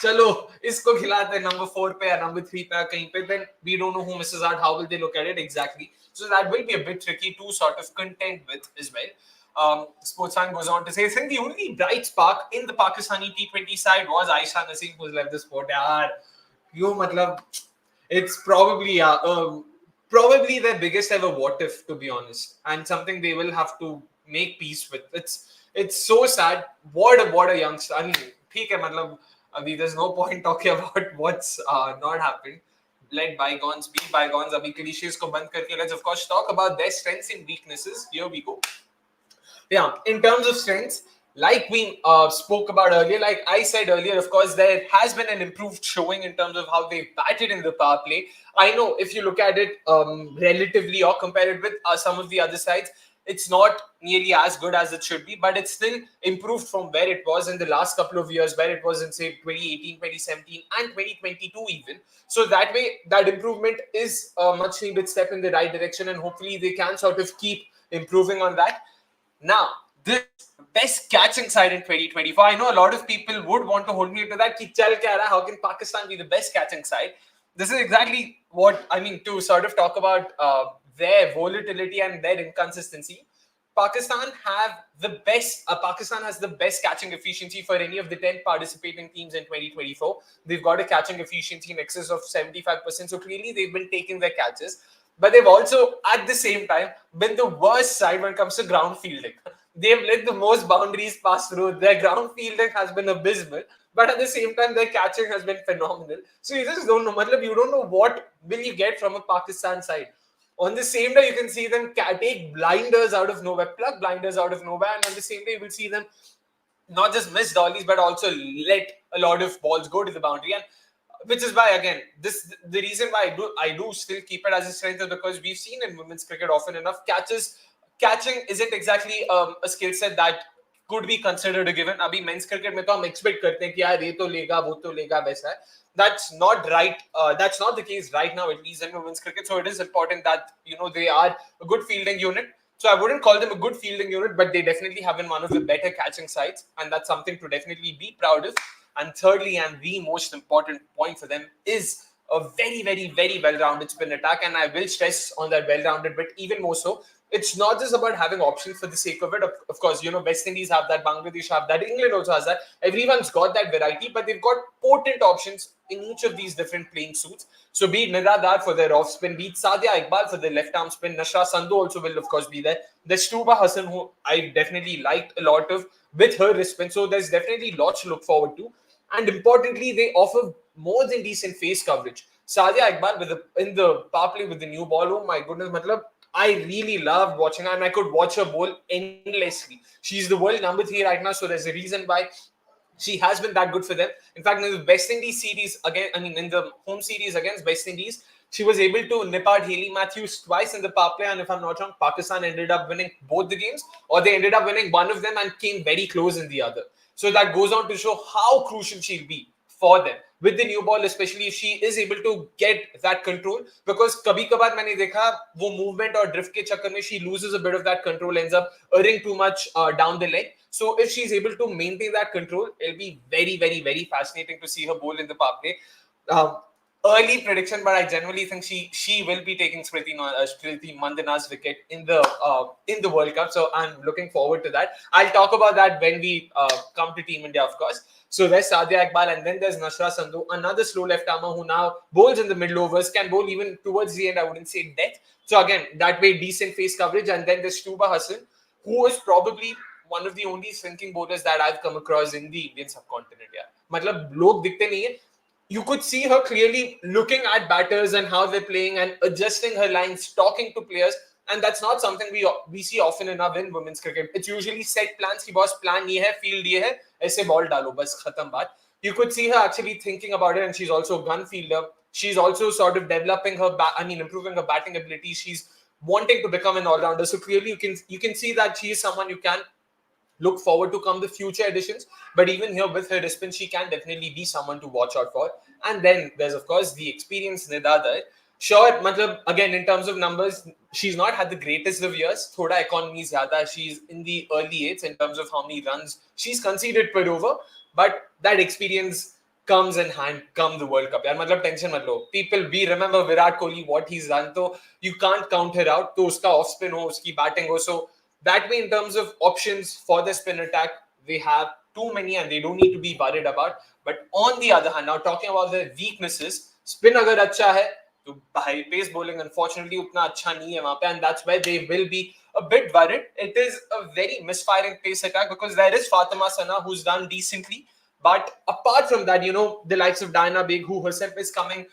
चलो इसको खिलाते हैं number 4 पे या number 3 पे कहीं पे, then we don't know who misses out, how will they look at it exactly. So that will be a bit tricky to sort of contend with as well. Sportsman goes on to say, I think the only bright spark in the Pakistani T20 side was Aisha Naseem, who's left the sport. Yaar, it's probably probably their biggest ever what if, to be honest, and something they will have to make peace with. It's so sad. What a youngster. I mean, ठीक है, मतलब there's no point talking about what's not happened. Let bygones be bygones. Abhi cliches ko band karke let's of course talk about their strengths and weaknesses. Here we go. Yeah, in terms of strengths, like we spoke about earlier, like I said earlier, of course, there has been an improved showing in terms of how they batted in the power play. I know if you look at it relatively or compare it with some of the other sides, It's not nearly as good as it should be, but it's still improved from where it was in the last couple of years, where it was in, say, 2018, 2017, and 2022 even. So that way, that improvement is a much needed step in the right direction, and hopefully they can sort of keep improving on that. Now, this best catching side in 2024. I know a lot of people would want to hold me to that. Ki chal kya raha? How can Pakistan be the best catching side? This is exactly what I mean to sort of talk about their volatility and their inconsistency. Pakistan has the best catching efficiency for any of the 10 participating teams in 2024. They've got a catching efficiency in excess of 75%. So clearly they've been taking their catches. But they've also, at the same time, been the worst side when it comes to ground fielding. They've let the most boundaries pass through. Their ground fielding has been abysmal. But at the same time, their catching has been phenomenal. So you just don't know. You don't know what will you get from a Pakistan side. On the same day, you can see them take blinders out of nowhere, plug blinders out of nowhere, and on the same day, you will see them not just miss dollies, but also let a lot of balls go to the boundary. And which is why, again, the reason why I do still keep it as a strength is because we've seen in women's cricket often enough catching isn't exactly a skill set that could be considered a given. Abhi men's cricket में तो हम expect करते हैं कि यार ये तो लेगा वो तो लेगा वैसा है. That's not right. That's not the case right now, at least in women's cricket. So it is important that they are a good fielding unit. So I wouldn't call them a good fielding unit, but they definitely have been one of the better catching sides, and that's something to definitely be proud of. And thirdly, and the most important point for them is a very, very, very well-rounded spin attack. And I will stress on that well-rounded bit even more so. It's not just about having options for the sake of it. Of course, West Indies have that, Bangladesh have that, England also has that. Everyone's got that variety, but they've got potent options in each of these different playing suits. So be it Nida Dar for their off spin, be it Sadia Iqbal for their left arm spin, Nashra Sandhu also will of course be there. There's Tuba Hassan, who I definitely liked a lot of with her wrist spin. So there's definitely lots to look forward to. And importantly, they offer more than decent face coverage. Sadia Iqbal in the power play with the new ball, oh my goodness, I really loved watching her, and I could watch her bowl endlessly. She's the world number 3 right now, so there's a reason why she has been that good for them. In fact, in the West Indies series in the home series against West Indies, she was able to nip out Hayley Matthews twice in the power play, and if I'm not wrong, Pakistan ended up winning both the games, or they ended up winning one of them and came very close in the other. So that goes on to show how crucial she'll be for them with the new ball, especially if she is able to get that control. Because kabhi kabar maine dekha, wo movement or drift ke chakkar mein she loses a bit of that control, ends up erring too much down the leg. So if she's able to maintain that control, it'll be very, very, very fascinating to see her bowl in the power play. Early prediction, but I generally think she will be taking Smriti Mandana's wicket in the World Cup. So I'm looking forward to that. I'll talk about that when we come to Team India, of course. So there's Sadia Iqbal, and then there's Nashra Sandhu, another slow left armer who now bowls in the middle overs, can bowl even towards the end. I wouldn't say death. So again, that way decent face coverage. And then there's Tuba Hassan, who is probably one of the only sinking bowlers that I've come across in the Indian subcontinent. Yeah, मतलब लोग दिखते नहीं है. You could see her clearly looking at batters and how they're playing and adjusting her lines, talking to players. And that's not something we see often enough in women's cricket. It's usually set plans. Ki boss plan ye hai, field ye hai, aise ball dalo, bas khatam baat. You could see her actually thinking about it, and she's also a gun fielder. She's also sort of developing improving her batting ability. She's wanting to become an all-rounder. So clearly you can see that she is someone you can look forward to come the future editions. But even here with her spin, she can definitely be someone to watch out for. And then there's, of course, the experienced Nida Dar. Sure, again, in terms of numbers, she's not had the greatest of years. Thoda economy zyada. She's in the early eights in terms of how many runs she's conceded per over. But that experience comes in hand come the World Cup. Yaar, tension mat lo. People, we remember Virat Kohli, what he's done. So you can't count her out. To uska off spin ho, uski batting ho. So that way, in terms of options for the spin attack, they have too many and they don't need to be worried about. But on the other hand, now talking about the weaknesses, spin agar acha hai, to high pace bowling unfortunately utna acha nahi hai wahan pe, and that's why they will be a bit worried. It is a very misfiring pace attack because there is Fatima Sana who's done decently. But apart from that, the likes of Diana Baig, who herself is coming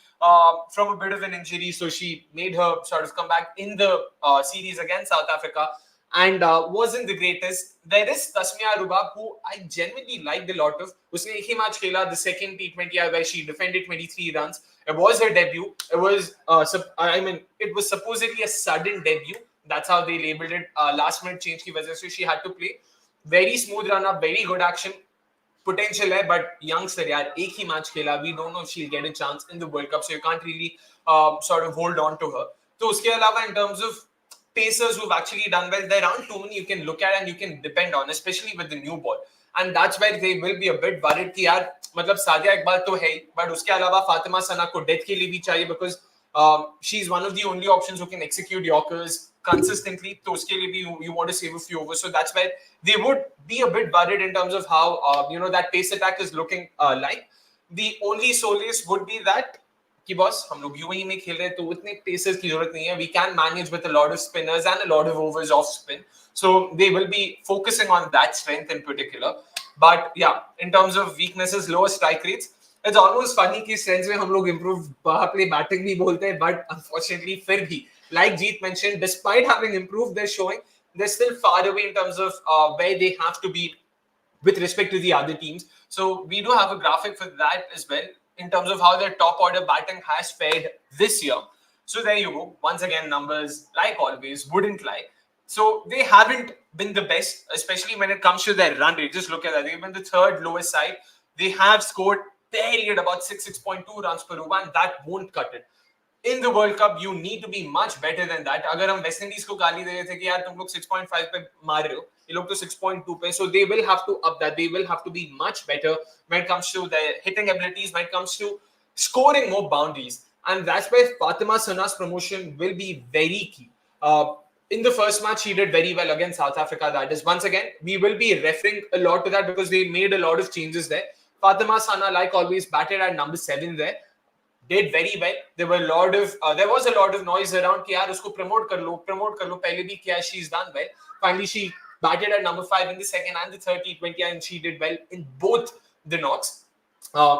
from a bit of an injury, so she made her sort of come back in the series against South Africa and wasn't the greatest. There is Tasmia Rubab, who I genuinely liked a lot of. Usne ek hi match khela, the second T20 where she defended 23 runs. It was her debut. It was, it was supposedly a sudden debut. That's how they labeled it. Last minute change की वजह से she had to play. Very smooth run up, very good action. Potential है, but youngster यार एक ही match खेला. We don't know if she'll get a chance in the World Cup, so you can't really sort of hold on to her. तो उसके अलावा in terms of pacers who've actually done well, there aren't too many you can look at and you can depend on, especially with the new ball. And that's where they will be a bit worried कि यार मतलब सादिया इकबाल तो है ही, but उसके अलावा फातिमा सना को death के लिए भी चाहिए because she's one of the only options who can execute Yorkers consistently. तो उसके लिए भी you want to save a few overs, so that's where they would be a bit worried in terms of how that pace attack is looking like. The only solace would be that कि boss हम लोग UAE में खेल रहे हैं तो उतने pacers की जरूरत नहीं है. We can manage with a lot of spinners and a lot of overs of spin, so they will be focusing on that strength in particular. But yeah in terms of weaknesses, lower strike rates, it's almost funny कि strengths में हम लोग improve play batting भी बोलते हैं, but unfortunately फिर भी like Jeet mentioned, despite having improved their showing, they're still far away in terms of where they have to be with respect to the other teams. So we do have a graphic for that as well in terms of how their top order batting has fared this year. So there you go. Once again, numbers, like always, wouldn't lie. So they haven't been the best, especially when it comes to their run rate. Just look at that. They've been the third lowest side. They have scored barely at about 6.2 runs per over, and that won't cut it. In the World Cup, you need to be much better than that. अगर हम West Indies को गाली दे रहे थे कि यार तुम लोग 6.5 पे मार रहे हो, ये लोग तो 6.2 पे, so they will have to up that. They will have to be much better when it comes to their hitting abilities, when it comes to scoring more boundaries, and that's where Fatima Sana's promotion will be very key. In the first match, she did very well against South Africa. That is, once again, we will be referring a lot to that because they made a lot of changes there. Fatima Sana, like always, batted at number 7 there. Did very well. There was a lot of noise around कि यार उसको promote कर लो. पहले भी किया, she's done well. Finally, she batted at number 5 in the second and the third T20, and she did well in both the knocks.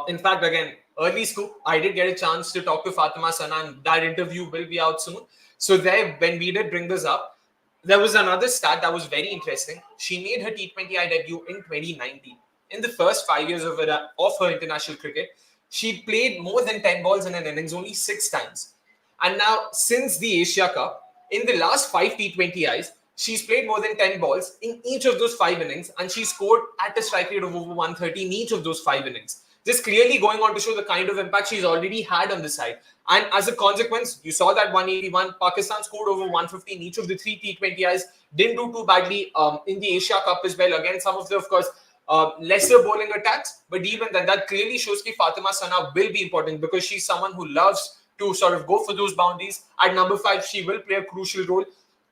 In fact, again, early scoop, I did get a chance to talk to Fatima Sana, and that interview will be out soon. So there, when we did bring this up, there was another stat that was very interesting. She made her T20I debut in 2019. In the first 5 years of her international cricket, she played more than 10 balls in an innings only 6 times. And now, since the Asia Cup, in the last 5 T20Is, she's played more than 10 balls in each of those 5 innings, and she scored at a strike rate of over 130 in each of those 5 innings. Just clearly going on to show the kind of impact she's already had on the side. And as a consequence, you saw that 181. Pakistan scored over 150 in each of the 3 T20Is. Didn't do too badly in the Asia Cup as well. Again, some of the, of course, lesser bowling attacks, but even then, that clearly shows that Fatima Sana will be important because she's someone who loves to sort of go for those boundaries. At number 5, she will play a crucial role.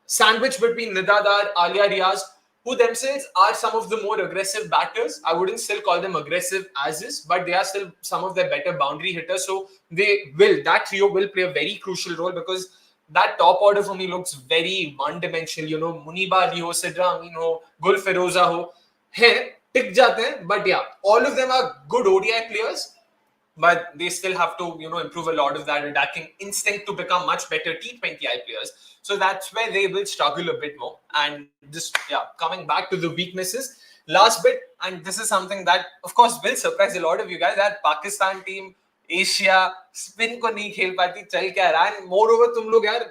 Sandwich between Nida Dar, Alia Riaz, who themselves are some of the more aggressive batters. I wouldn't still call them aggressive as is, but they are still some of their better boundary hitters. So that trio will play a very crucial role because that top order for me looks very one-dimensional. Muniba Ali ho, Sidra Amin ho, Gul Feroza ho, टिक जाते हैं, but yeah, all of them are good ODI players, but they still have to improve a lot of that attacking instinct to become much better T20I players. So that's where they will struggle a bit more. And just coming back to the weaknesses, last bit, and this is something that of course will surprise a lot of you guys, that Pakistan team Asia spin को नहीं खेल पाती, चल क्या रहा है. More over तुम लोग यार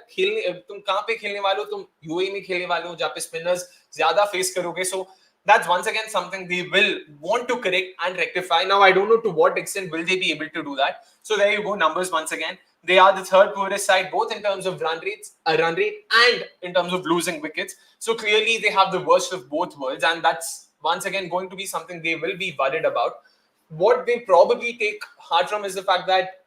तुम कहाँ पे खेलने वाले हो, तुम यूएई में खेलने वाले हो जहाँ पे स्पिनर्स ज्यादा फेस करोगे. सो that's once again something they will want to correct and rectify. Now, I don't know to what extent will they be able to do that. So there you go, numbers once again. They are the third poorest side, both in terms of run rate and in terms of losing wickets. So clearly they have the worst of both worlds, and that's once again going to be something they will be worried about. What they probably take heart from is the fact that,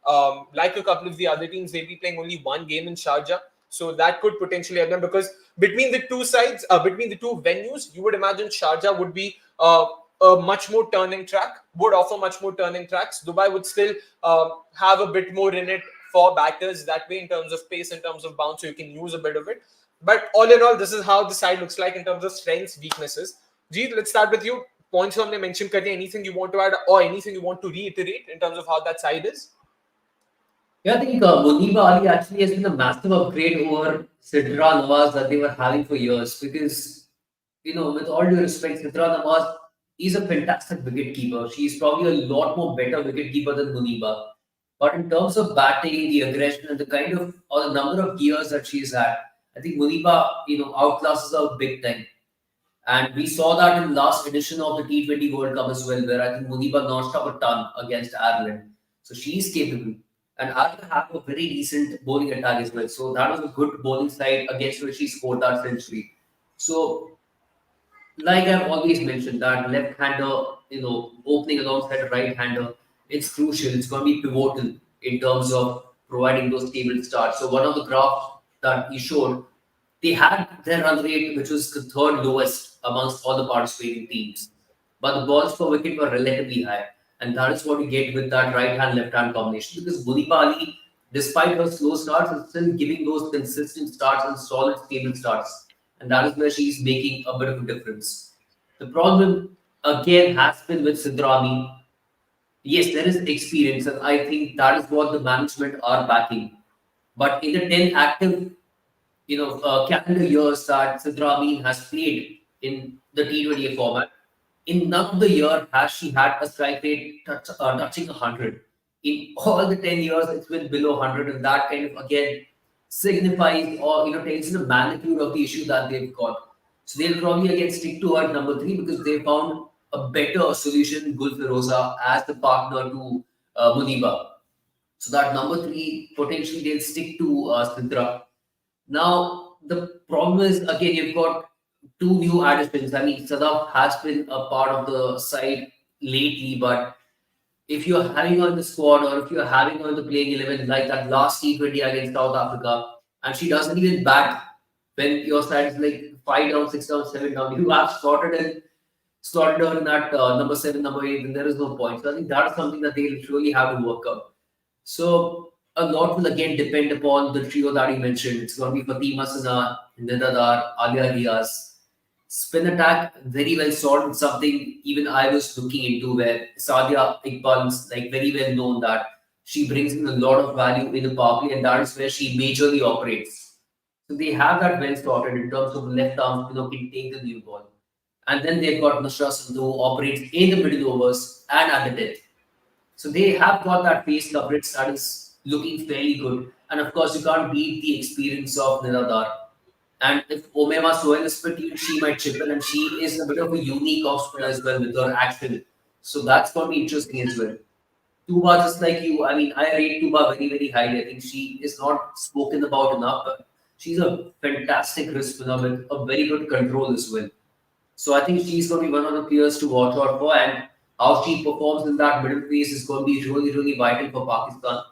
like a couple of the other teams, they'll be playing only one game in Sharjah. So that could potentially help them because between the two sides, between the two venues, you would imagine Sharjah would be a much more turning track, would offer much more turning tracks. Dubai would still have a bit more in it for batters that way in terms of pace, in terms of bounce, so you can use a bit of it. But all in all, this is how the side looks like in terms of strengths, weaknesses. Jeet, let's start with you. Points हमने mention कर दिए. Anything you want to add or anything you want to reiterate in terms of how that side is? Yeah, I think Muniba Ali actually has been a massive upgrade over Sidra Nawaz that they were having for years because, with all due respect, Sidra Nawaz is a fantastic wicket keeper. She's probably a lot more better wicket keeper than Muniba. But in terms of batting, the aggression, and the kind of or the number of gears that she's had, I think Muniba, outclasses her big time. And we saw that in last edition of the T20 World Cup as well, where I think Muniba notched up a ton against Ireland. So she's capable. And Ireland have a very decent bowling attack as well. So that was a good bowling side against which she scored that century. So like I've always mentioned, that left-hander, opening alongside right-hander, it's crucial. It's going to be pivotal in terms of providing those stable starts. So one of the graphs that he showed, they had their run rate, which was the third lowest amongst all the participating teams. But the balls per wicket were relatively high. And that is what you get with that right-hand, left-hand combination. Because Muniba Ali, despite her slow starts, is still giving those consistent starts and solid, stable starts. And that is where she's making a bit of a difference. The problem, again, has been with Sidrami. Yes, there is experience, and I think that is what the management are backing. But in the 10 active calendar years that Sidramin has played in the T20 format, in none of the year has she had a strike rate touching 100. In all the 10 years, it's been below 100, and that kind of again signifies or tells you the magnitude of the issue that they've got. So they'll probably again stick to her number three because they found a better solution in Gul Firoza as the partner to Muniba. So that number three potentially they'll stick to Sidra. Now, the problem is again, you've got two new additions. I mean, Sadaf has been a part of the side lately, but if you're having her in the squad or if you're having her in the playing 11, like that last T20 against South Africa, and she doesn't even bat when your side is like 5 down, 6 down, 7 down, you have slotted her in that number seven, number eight, then there is no point. So I think that is something that they'll really have to work out. So a lot will again depend upon the trio that you mentioned. It's going to be Fatima Sana, Nidadar, Alia Riaz. Spin attack, very well sorted. Something even I was looking into where Sadia Iqbal is like very well known that she brings in a lot of value in the power play, and that is where she majorly operates. So they have that well sorted in terms of left arm, can take the new ball. And then they've got Nusra Sandhu who operates in the middle overs and at the death. So they have got that pace coverage that is looking fairly good. And of course, you can't beat the experience of Niladar. And if Omema Sohail is fit, she might chip in, and she is a bit of a unique off spinner as well with her action. So that's going to be interesting as well. Tuba, just like you, I mean, I rate Tuba very, very highly. I think she is not spoken about enough, but she's a fantastic wrist spinner with a very good control as well. So I think she's going to be one of the players to watch out for, and how she performs in that middle phase is going to be really, really vital for Pakistan.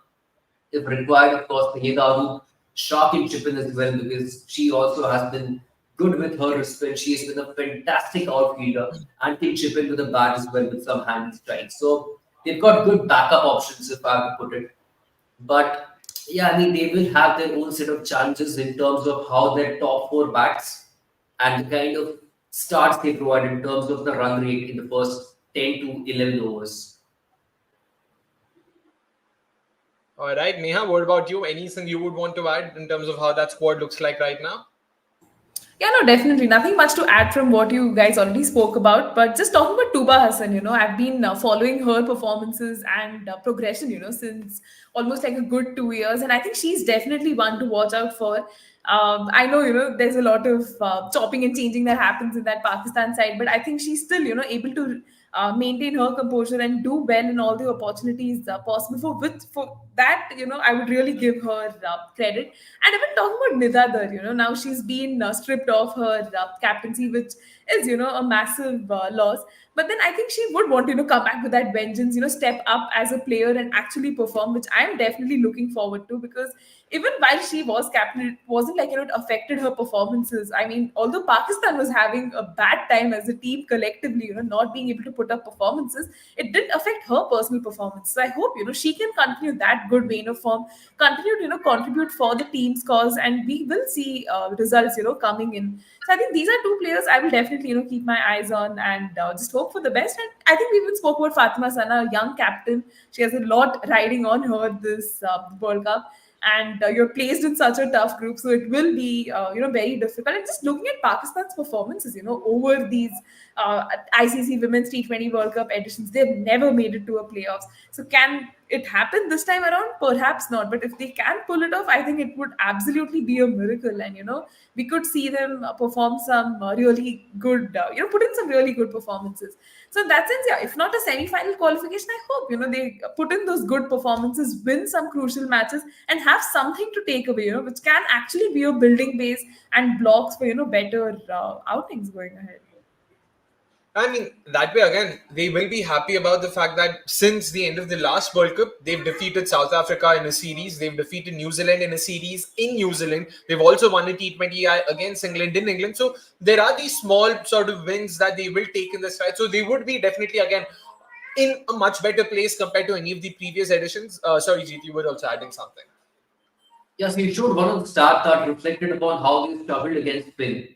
If required, of course, Neha Shah can chip in as well because she also has been good with her spin. She has been a fantastic outfielder and can chip in with a bat as well with some handy strikes. So they've got good backup options, if I have to put it. But yeah, I mean, they will have their own set of challenges in terms of how their top four bats and the kind of starts they provide in terms of the run rate in the first 10 to 11 overs. All right, Neha, what about you? Anything you would want to add in terms of how that squad looks like right now? Yeah, no, definitely. Nothing much to add from what you guys already spoke about. But just talking about Tuba Hassan, I've been following her performances and progression, since almost like a good 2 years. And I think she's definitely one to watch out for. I know, there's a lot of chopping and changing that happens in that Pakistan side, but I think she's still, able to maintain her composure and do well in all the opportunities possible. For that, I would really give her credit. And even talking about Nidadar, now she's been stripped of her captaincy, which is, a massive loss. But then I think she would want to, come back with that vengeance, step up as a player and actually perform, which I'm definitely looking forward to because even while she was captain, it wasn't like, it affected her performances. I mean, although Pakistan was having a bad time as a team collectively, not being able to put up performances, it didn't affect her personal performance. So I hope, she can continue that good vein of form, continue to, contribute for the team's cause, and we will see results, coming in. So I think these are two players I will definitely, keep my eyes on and just hope for the best. And I think we even spoke about Fatima Sana, a young captain. She has a lot riding on her this World Cup, and you're placed in such a tough group, so it will be very difficult. And just looking at Pakistan's performances, over these ICC Women's T20 World Cup editions, they've never made it to a playoffs. So can it happened this time around? Perhaps not. But if they can pull it off, I think it would absolutely be a miracle. And, we could see them perform some really good, put in some really good performances. So in that sense, yeah, if not a semi-final qualification, I hope, they put in those good performances, win some crucial matches, and have something to take away, which can actually be a building base and blocks for, better outings going ahead. I mean, that way again, they will be happy about the fact that since the end of the last World Cup, they've defeated South Africa in a series, they've defeated New Zealand in a series in New Zealand, they've also won a T20 against England in England. So there are these small sort of wins that they will take in the stride. So they would be definitely again in a much better place compared to any of the previous editions. Sorry, Jeet, you were also adding something. Yes, he showed one of the stats that reflected upon how they struggled against spin.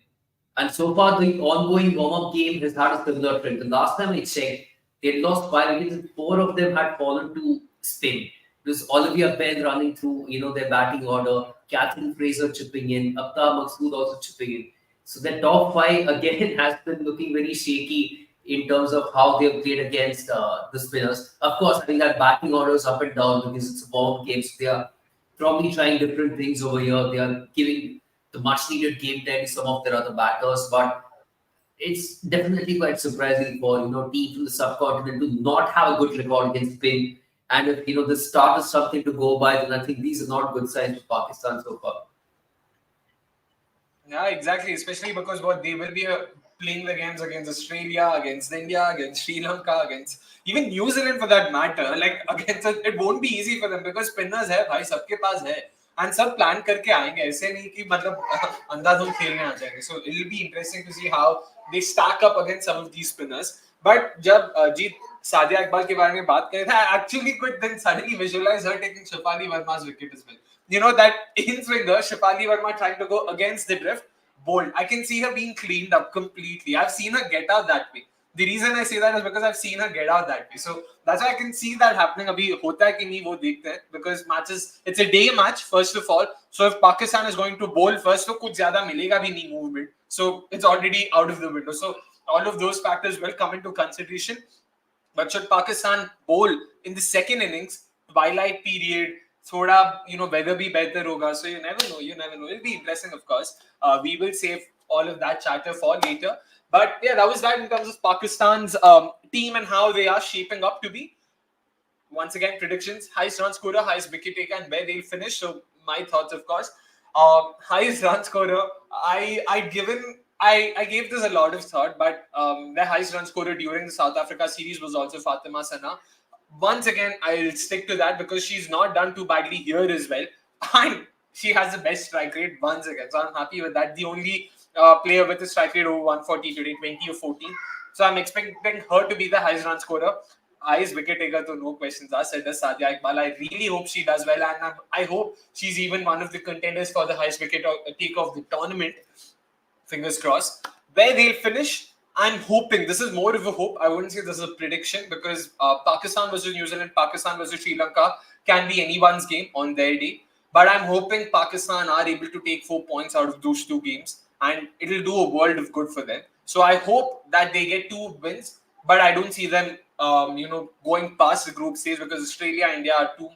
And so far, the ongoing warm-up game has had a similar trend. The last time I checked, they had lost 5 wickets and 4 of them had fallen to spin. It was Olivia Benn running through, their batting order, Catherine Fraser chipping in, Aftab Maksud also chipping in. So the top 5 again has been looking very shaky in terms of how they have played against the spinners. Of course, I think that batting order is up and down because it's a warm game. So they are probably trying different things over here. They are giving the much needed game time to some of their other batters, but it's definitely quite surprising for teams from the subcontinent to not have a good record against spin. And if the start is something to go by, then I think these are not good signs for Pakistan so far. Yeah, exactly. Especially because what they will be playing the games against Australia, against India, against Sri Lanka, against even New Zealand for that matter. Like against it won't be easy for them because spinners है भाई सबके पास है and सब plan करके आएंगे ऐसे नहीं कि मतलब अंधाधुंध खेलने आ जाएंगे. So it will be interesting to see how they stack up against some of these spinners. But जब जीत सादिया इकबाल के बारे में बात करें थे, I actually could then suddenly visualize her taking Shafali Verma's wicket as well. That in swinger, Shafali Verma trying to go against the drift, bold. I can see her being cleaned up completely. I've seen her get out that way. The reason I say that is because I've seen her get out that way. So that's why I can see that happening. Abhi hota hai ki nahi wo dekhte hain because matches, it's a day match first of all. So if Pakistan is going to bowl first, तो कुछ ज़्यादा मिलेगा भी नहीं movement. So it's already out of the window. So all of those factors will come into consideration. But should Pakistan bowl in the second innings, twilight period, thoda weather be better hoga, so you never know. It'll be interesting, of course. We will save all of that chatter for later. But yeah, that was that in terms of Pakistan's team and how they are shaping up to be. Once again, predictions: highest run scorer, highest wicket taker, and where they'll finish. So my thoughts, of course. Highest run scorer. I gave this a lot of thought, but the highest run scorer during the South Africa series was also Fatima Sana. Once again, I'll stick to that because she's not done too badly here as well. And she has the best strike rate once again. So I'm happy with that. The only player with a strike rate over 140 today, 20 or 14. So I'm expecting her to be the highest run scorer. Highest wicket taker, so no questions asked. Said Sadia Iqbal. I really hope she does well. And I hope she's even one of the contenders for the highest wicket taker of the tournament. Fingers crossed. Where they'll finish, I'm hoping, this is more of a hope, I wouldn't say this is a prediction because Pakistan versus New Zealand, Pakistan versus Sri Lanka can be anyone's game on their day. But I'm hoping Pakistan are able to take 4 points out of those 2 games and it'll do a world of good for them. So I hope that they get 2 wins, but I don't see them, going past the group stage because Australia and India are 2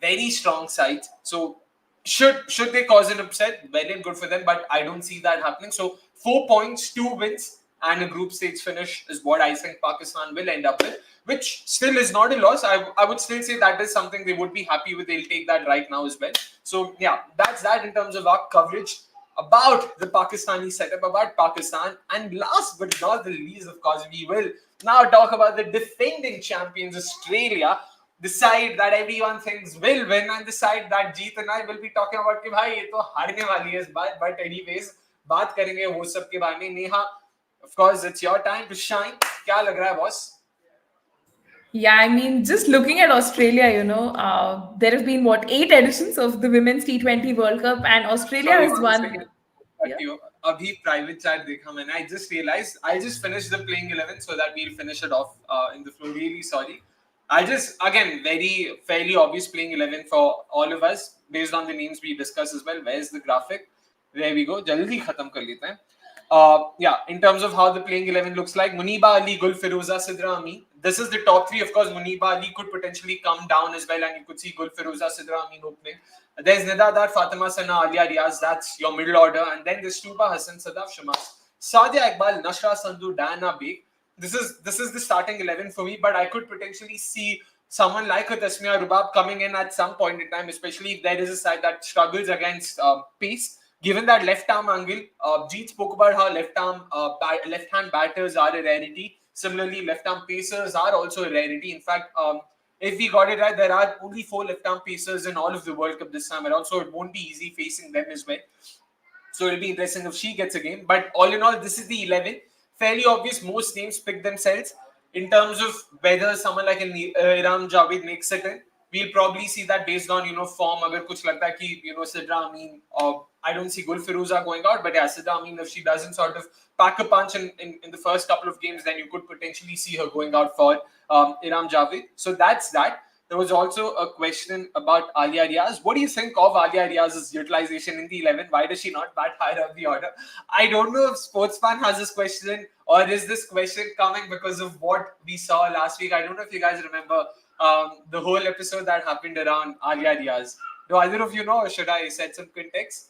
very strong sides. So should they cause an upset, well and good for them, but I don't see that happening. So 4 points, 2 wins, and a group stage finish is what I think Pakistan will end up with, which still is not a loss. I would still say that is something they would be happy with. They'll take that right now as well. So yeah, that's that in terms of our coverage about the Pakistani setup, about Pakistan. And last but not the least, of course, we will now talk about the defending champions, Australia. The side that everyone thinks will win, and the side that Jeet and I will be talking about कि भाई ये तो हारने वाली है इस बार. But anyways, बात करेंगे वो सब के बारे में. Neha, of course, it's your time to shine. क्या लग रहा है, boss? Yeah, I mean, just looking at Australia, there have been 8 editions of the Women's T20 World Cup, and Australia Sorry, has 1 won. second. Yeah. अभी private chat देखा मैंने. I just realized I just finished the playing 11 so that we'll finish it off in the flow. Really sorry. I just, again, very fairly obvious playing 11 for all of us based on the names we discussed as well. Where's the graphic? There we go. Jaldi khatam kar lete hain. Yeah, in terms of how the playing 11 looks like, Muniba Ali, Gul Firoza, Sidra Ami, this is the top three. Of course, Muniba Ali could potentially come down as well, and you could see Gul Firuza Sidra Amin opening. There's Nidadar, Fatima Sana, Alia Riaz. That's your middle order, and then there's Tuba Hassan, Sadaf Shamas, Sadia Iqbal, Nashra Sandhu, Diana Baig. This is the starting 11 for me, but I could potentially see someone like a Tasmia Rubab coming in at some point in time, especially if there is a side that struggles against pace. Given that left arm angle, Jeet spoke about how left hand batters are a rarity. Similarly, left arm pacers are also a rarity. In fact, if we got it right, there are only 4 left arm pacers in all of the World Cup this time around, so it won't be easy facing them as well. So it'll be interesting if she gets a game. But all in all, this is the 11. Fairly obvious, most names pick themselves. In terms of whether someone like Iram Javed makes it in, we'll probably see that based on, form. Agar kuch lagta hai ki, Sidra Amin, I don't see Gul Firuza going out, but yeah, Sidra Amin, if she doesn't sort of pack a punch in the first couple of games, then you could potentially see her going out for Iram Javed. So that's that. There was also a question about Alia Riaz. What do you think of Alia Riaz's utilization in the 11? Why does she not bat higher up the order? I don't know if Sportsfan has this question, or is this question coming because of what we saw last week? I don't know if you guys remember the whole episode that happened around Alia Riaz. Do either of you know, or should I set some context?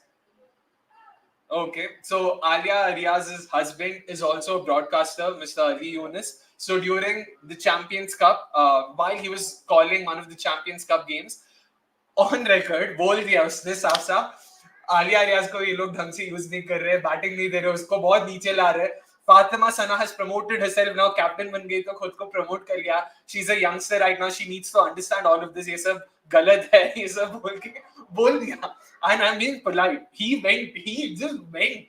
Okay, so Alia Riaz's husband is also a broadcaster, Mr. Ali Yunus. So during the Champions Cup, while he was calling one of the Champions Cup games, on record बोल दिया उसने साफ साफ आलिया रियाज को ये लोग ढंग से यूज नहीं कर रहे, बैटिंग नहीं दे रहे, उसको बहुत नीचे ला रहे. Fatima Sana has promoted herself now, captain बन गई तो खुद को promote कर लिया. She's a youngster right now, she needs to understand all of this. ये सब गलत है, ये सब बोल दिया. And I'm being polite. He just went.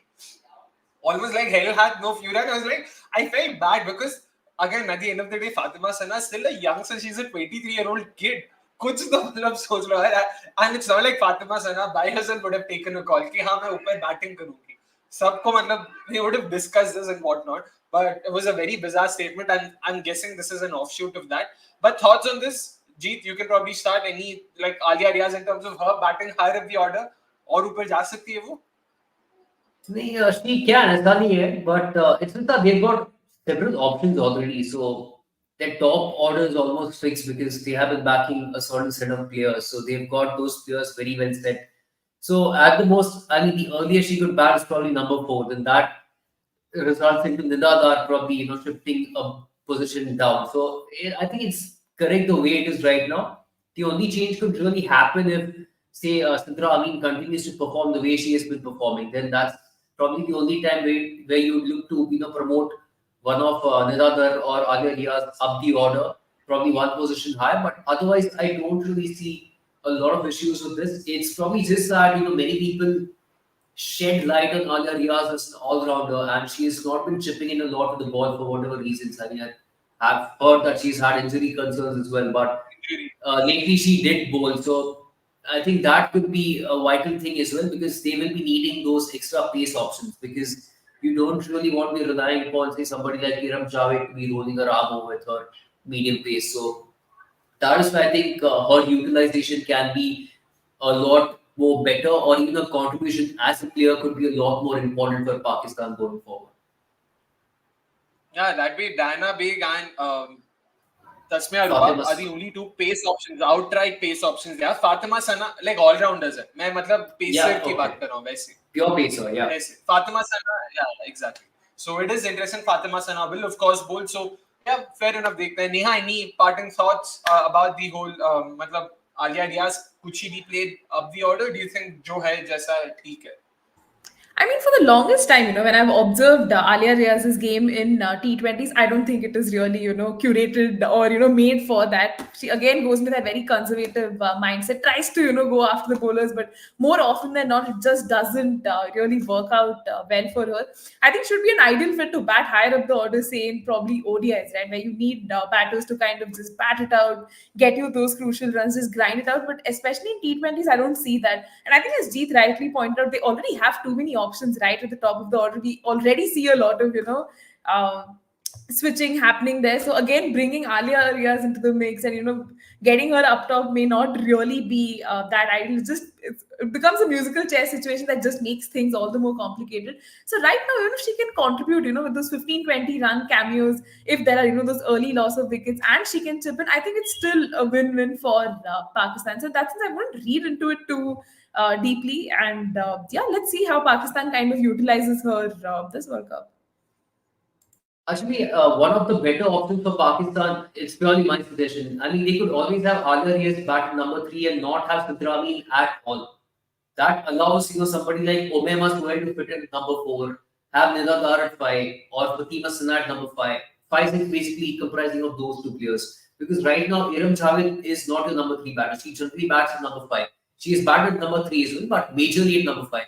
Almost like hell hath no fury. And I was like, I felt bad because again, at the end of the day, Fatima Sana is still a youngster. She's a 23-year-old kid. कुछ तो मतलब सोच लो यार. And it's not like Fatima Sana by herself would have taken a call कि हाँ मैं ऊपर batting करूँगी. सबको मतलब they would have discussed this and whatnot. But it was a very bizarre statement, and I'm guessing this is an offshoot of that. But thoughts on this, Jeet? You can probably start any like Alia Riaz in terms of her batting higher up the order, और ऊपर जा सकती है वो? नहीं, she can, ऐसा नहीं है, but it's just that they've got several options already. So their top order is almost fixed because they have been backing a certain set of players. So they've got those players very well set. So at the most, I mean, the earliest she could bat is probably number 4. Then that results into Nidadar probably shifting a position down. So I think it's correct the way it is right now. The only change could really happen if, say, Sidra Amin continues to perform the way she has been performing. Then that's probably the only time where you look to promote one of Nidadar or Alia Riaz up the order, probably one position higher. But otherwise, I don't really see a lot of issues with this. It's probably just that many people shed light on Alia Riaz as an all-rounder, and she has not been chipping in a lot with the ball for whatever reasons. I mean, I've heard that she's had injury concerns as well, but lately she did bowl. So I think that could be a vital thing as well, because they will be needing those extra pace options, because you don't really want to be relying upon, say, somebody like Iram Javed to be rolling her arm over with her medium pace. So that is why I think her utilization can be a lot more better, or even her contribution as a player could be a lot more important for Pakistan going forward. Yeah, that'd be Diana Baig and Tasmia Fatima Rubab are the only 2 pace options, outright pace options. Yeah, Fatima Sana like all rounders है. मैं मतलब pacer की बात कर रहा हूँ वैसे. Pure pacer, yeah. वैसे Fatima Sana, yeah, exactly. So it is interesting. Fatima Sana will of course bowl. So yeah, fair enough. देखते हैं. Neha, any parting thoughts about the whole मतलब Alia Riaz could she be played up the order? Do you think जो है जैसा ठीक है? I mean, for the longest time, when I've observed Alia Riaz's game in T20s, I don't think it is really, curated or, made for that. She again goes with that very conservative mindset, tries to, go after the bowlers, but more often than not, it just doesn't really work out well for her. I think should be an ideal fit to bat higher up the order, say in probably ODIs, right, where you need batters to kind of just bat it out, get you those crucial runs, just grind it out. But especially in T20s, I don't see that. And I think as Jeet rightly pointed out, they already have too many options right at the top of the order. We already see a lot of, switching happening there. So again, bringing Alia Arias into the mix and getting her up top may not really be that ideal. It becomes a musical chair situation that just makes things all the more complicated. So right now, if she can contribute, with those 15-20 run cameos, if there are those early loss of wickets, and she can chip in, I think it's still a win-win for Pakistan. So that's I wouldn't read into it too deeply, and yeah, let's see how Pakistan kind of utilizes her this World Cup. Actually, one of the better options for Pakistan, it's purely my suggestion. I mean, they could always have Alia bat number 3 and not have Sidrami at all. That allows somebody like Omema Suhail to fit in number 4, have Nidadar at 5, or Fatima Sana at number 5. 5 is basically comprising of those two players. Because right now, Iram Javed is not a number 3 batter. She generally bats at number 5. She is batted at number 3 as well, but majorly at number 5.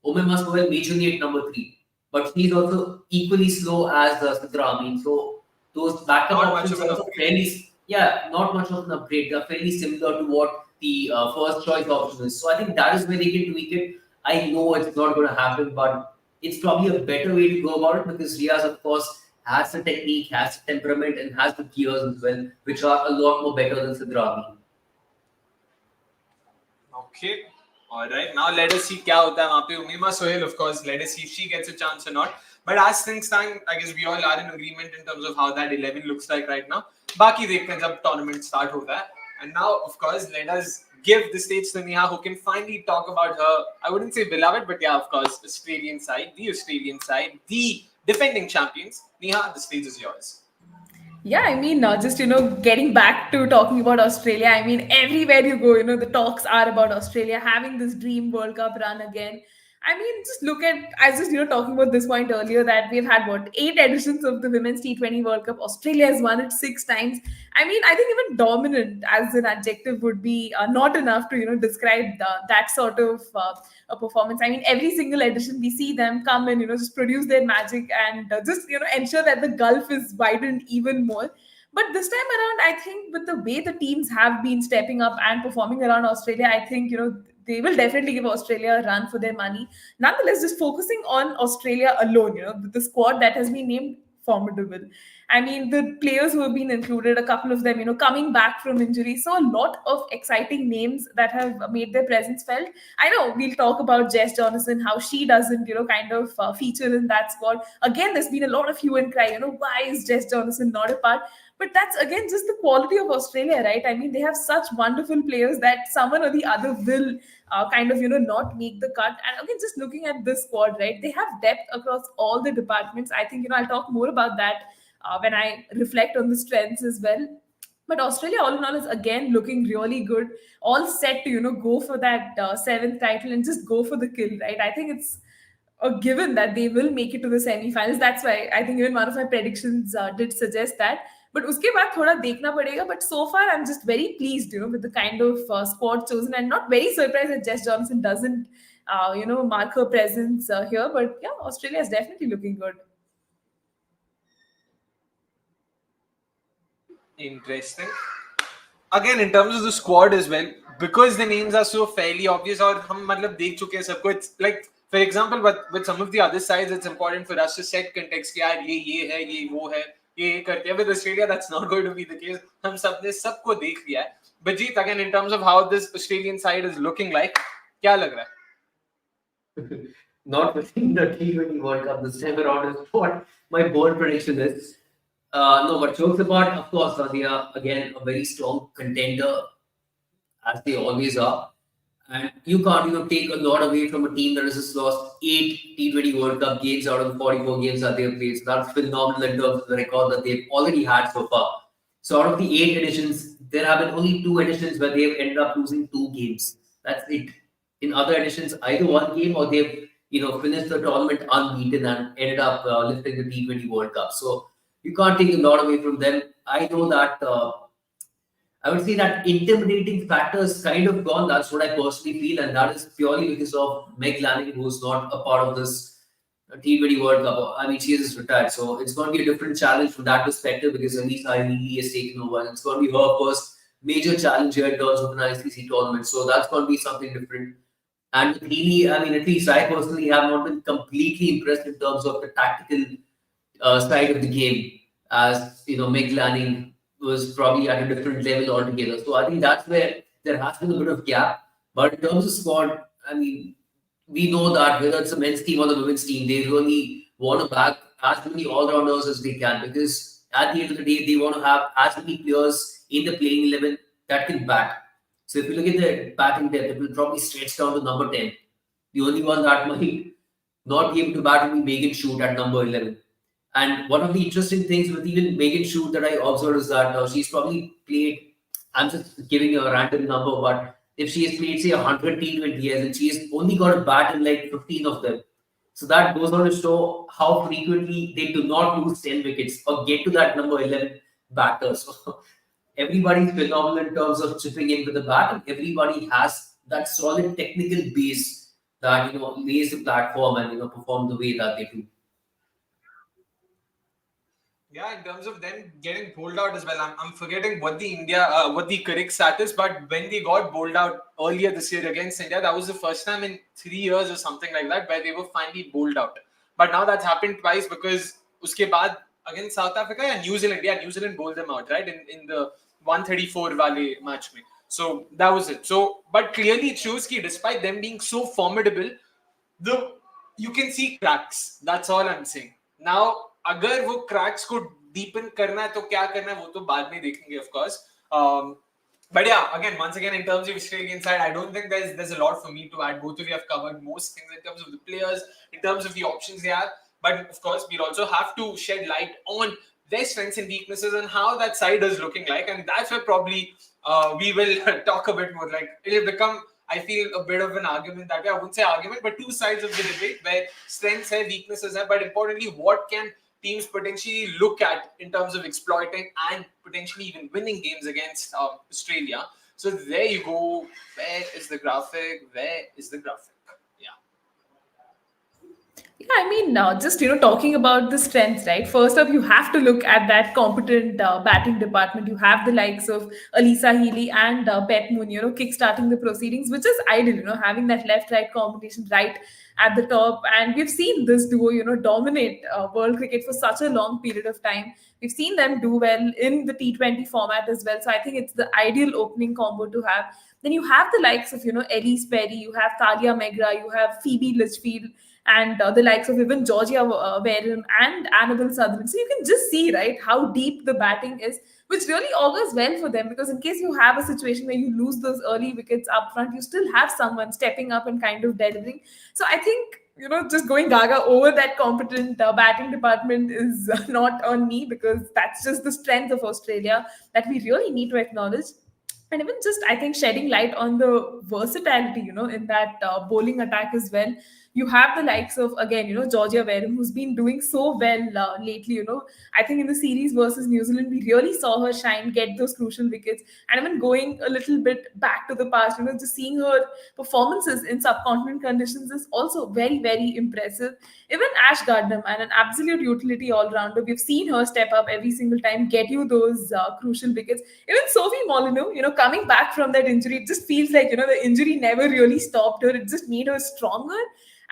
Omema Suhail majorly at number 3. But he's also equally slow as Sidra. I mean, so those backup Not much options of an are also upgrade. fairly, yeah, not much of an upgrade. They're fairly similar to what the first choice option is. So I think that is where they can tweak it. I know it's not going to happen, but it's probably a better way to go about it because Riaz, of course, has the technique, has the temperament, and has the gears as well, which are a lot more better than Sidrami. Okay. All right. Now let us see क्या होता है वहाँ पे. Umima Sohail, of course. Let us see if she gets a chance or not. But as things stand, I guess we all are in agreement in terms of how that 11 looks like right now. बाकी देखते हैं जब tournament start होता है. And now, of course, let us give the stage to Neha, who can finally talk about her, I wouldn't say beloved, but yeah, of course, Australian side, the defending champions. Neha, the stage is yours. Yeah, I mean, just getting back to talking about Australia. I mean, everywhere you go, the talks are about Australia having this dream World Cup run again. I mean, just look at. I was just talking about this point earlier that we've had what 8 editions of the Women's T20 World Cup. Australia has won it 6 times. I mean, I think even dominant as an adjective would be not enough to describe that sort of a performance. I mean, every single edition we see them come and just produce their magic and just ensure that the gulf is widened even more. But this time around, I think with the way the teams have been stepping up and performing around Australia, I think they will definitely give Australia a run for their money. Nonetheless, just focusing on Australia alone, with the squad that has been named formidable. I mean, the players who have been included, a couple of them, coming back from injury. So a lot of exciting names that have made their presence felt. I know we'll talk about Jess Johnson, how she doesn't, kind of feature in that squad. Again, there's been a lot of hue and cry, why is Jess Johnson not a part? But that's again just the quality of Australia, right? I mean, they have such wonderful players that someone or the other will kind of, not make the cut. And again, just looking at this squad, right? They have depth across all the departments. I think, I'll talk more about that when I reflect on the strengths as well. But Australia, all in all, is again looking really good. All set to go for that seventh title and just go for the kill, right? I think it's a given that they will make it to the semi-finals. That's why I think even one of my predictions did suggest that. But उसके बाद थोड़ा देखना पड़ेगा. But so far, I'm just very pleased, with the kind of squad chosen, and not very surprised that Jess Johnson doesn't, mark her presence here. But yeah, Australia is definitely looking good. Interesting. Again, in terms of the squad as well, because the names are so fairly obvious, और हम मतलब देख चुके हैं सबको. It's like, for example, with some of the other sides, it's important for us to set context कि यार ये है, ये वो है, ये करते हैं. With Australia, that's not going to be the case. हम सबने सबको देख लिया है. But Jeet, again, in terms of how this Australian side is looking like, क्या लग रहा है? Not within the T20 World Cup this time around is what my bold prediction is. No, but jokes apart, of course, they are again a very strong contender, as they always are. And you can't take a lot away from a team that has just lost 8 T20 World Cup games out of the 44 games that they've played. So that's phenomenal in terms of the record that they've already had so far. So out of the 8 editions, there have been only 2 editions where they've ended up losing 2 games. That's it. In other editions, either 1 game or they've finished the tournament unbeaten and ended up lifting the T20 World Cup. So you can't take a lot away from them. I know that I would say that intimidating factor is kind of gone. That's what I personally feel, and that is purely because of Meg Lanning, who's not a part of this T20 World Cup. I mean, she is retired, so it's going to be a different challenge from that perspective because Elise Lee has taken over, and it's going to be her first major challenge here in terms of an ICC tournament. So that's going to be something different. And with Healy, I mean, at least I personally have not been completely impressed in terms of the tactical side of the game. as Mick Lanning was probably at a different level altogether. So I think that's where there has been a bit of gap. But in terms of squad, I mean, we know that whether it's a men's team or the women's team, they really want to back as many all-rounders as they can, because at the end of the day, they want to have as many players in the playing 11 that can bat. So if you look at the batting depth, it will probably stretch down to number 10. The only one that might not be able to bat will be Megan Shoot at number 11. And one of the interesting things with even Megan Shoot that I observed is that she's probably played, I'm just giving you a random number, but if she has played, say, 100 T20 years and she has only got a bat in like 15 of them. So that goes on to show how frequently they do not lose 10 wickets or get to that number 11 batter. So everybody's phenomenal in terms of chipping in with the bat, and everybody has that solid technical base that lays the platform and perform the way that they do. Yeah, in terms of them getting bowled out as well, I'm forgetting what the correct stat is, but when they got bowled out earlier this year against India, that was the first time in 3 years or something like that where they were finally bowled out. But now that's happened twice, because uske baad against South Africa and New Zealand bowled them out, right, in the 134 wale match mein. So that was it. So, but clearly it shows that despite them being so formidable, the you can see cracks. That's all I'm saying. Now, अगर वो cracks को deepen करना है तो क्या करना है वो तो बाद में देखेंगे, of course. But yeah, once again, in terms of Australian side, I don't think there's a lot for me to add. Both of you have covered most things in terms of the players, in terms of the options they have. But of course, we'll also have to shed light on their strengths and weaknesses and how that side is looking like. And that's where probably we will talk a bit more. Like, it'll become, I feel, a bit of an argument that way. I wouldn't say argument, but two sides of the debate where strengths and weaknesses are. But importantly, what can teams potentially look at in terms of exploiting and potentially even winning games against Australia? So there you go. Where is the graphic? Where is the graphic? Yeah, I mean, just talking about the strengths, right? First up, you have to look at that competent batting department. You have the likes of Alisa Healy and Beth Moon, kickstarting the proceedings, which is ideal. Having that left-right combination right at the top, and we've seen this duo, dominate world cricket for such a long period of time. We've seen them do well in the T20 format as well. So I think it's the ideal opening combo to have. Then you have the likes of Elise Perry, you have Talia Megra, you have Phoebe Litchfield, and the likes of even Georgia Wareham and Annabelle Sutherland. So you can just see, right, how deep the batting is, which really augurs well for them, because in case you have a situation where you lose those early wickets up front, you still have someone stepping up and kind of delivering. So I think, just going gaga over that competent batting department is not on me, because that's just the strength of Australia that we really need to acknowledge. And even just, I think, shedding light on the versatility, in that bowling attack as well. You have the likes of, again, Georgia Wareham, who's been doing so well lately. I think in the series versus New Zealand, we really saw her shine, get those crucial wickets. And even going a little bit back to the past, just seeing her performances in subcontinent conditions is also very, very impressive. Even Ash Gardner, man, an absolute utility all-rounder. We've seen her step up every single time, get you those crucial wickets. Even Sophie Molyneux, coming back from that injury, it just feels like, the injury never really stopped her. It just made her stronger.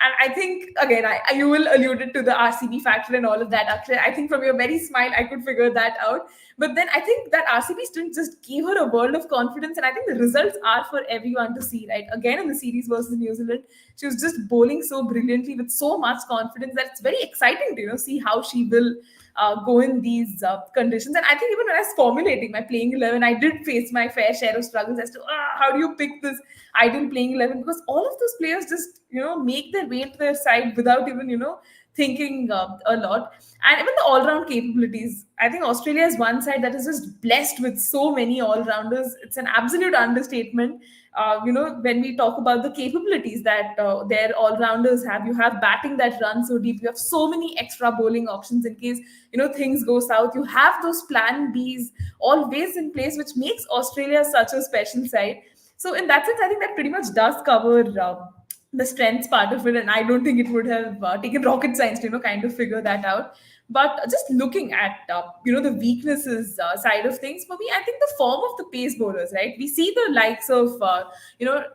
And I think, again, you will alluded to the RCB factor and all of that, Akshay. I think from your very smile, I could figure that out. But then I think that RCB stint just gave her a world of confidence. And I think the results are for everyone to see, right? Again, in the series versus New Zealand, she was just bowling so brilliantly with so much confidence that it's very exciting to, see how she will go in these conditions. And I think even when I was formulating my playing 11, I did face my fair share of struggles as to how do you pick this ideal playing 11, because all of those players just make their way to their side without even thinking a lot. And even the all-round capabilities, I think Australia is one side that is just blessed with so many all-rounders. It's an absolute understatement. When we talk about the capabilities that their all-rounders have, you have batting that runs so deep, you have so many extra bowling options in case things go south. You have those plan Bs always in place, which makes Australia such a special side. So in that sense, I think that pretty much does cover the strengths part of it, and I don't think it would have taken rocket science to kind of figure that out. But just looking at the weaknesses side of things, for me, I think the form of the pace bowlers, right? We see the likes of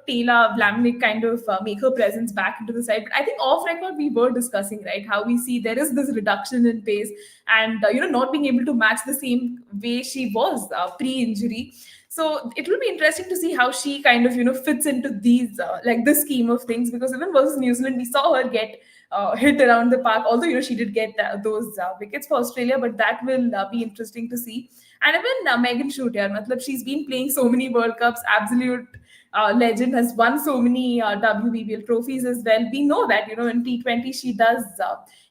Taylor Vlamnik kind of make her presence back into the side, but I think off record we were discussing, right, how we see there is this reduction in pace, and not being able to match the same way she was pre-injury. So it will be interesting to see how she kind of fits into these like this scheme of things, because even versus New Zealand we saw her get hit around the park, although she did get those wickets for Australia, but that will be interesting to see. And even Megan Shute, matlab, she's been playing so many World Cups, absolute legend, has won so many WBBL trophies as well. We know that in T20 she does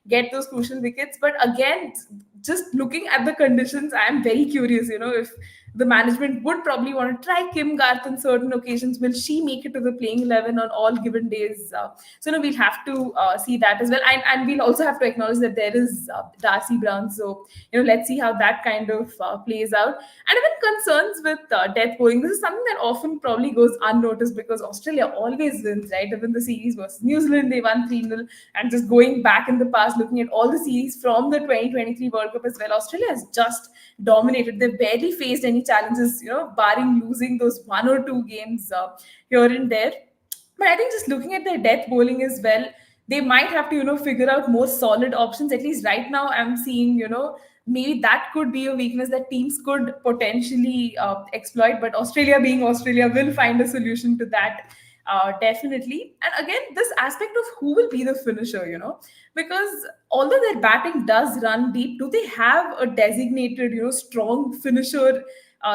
get those crucial wickets, but again, just looking at the conditions, I am very curious, if the management would probably want to try Kim Garth on certain occasions. Will she make it to the playing 11 on all given days? So, we'll have to see that as well. And we'll also have to acknowledge that there is Darcy Brown. So, let's see how that kind of plays out. And even concerns with death bowling. This is something that often probably goes unnoticed, because Australia always wins, right? Even the series versus New Zealand, they won 3-0. And just going back in the past, looking at all the series from the 2023 World Cup as well, Australia has just dominated. They've barely faced any challenges, barring losing those one or two games here and there. But I think just looking at their death bowling as well, they might have to, figure out more solid options. At least right now, I'm seeing, maybe that could be a weakness that teams could potentially exploit. But Australia, being Australia, will find a solution to that. Definitely. And again, this aspect of who will be the finisher, because although their batting does run deep, do they have a designated, strong finisher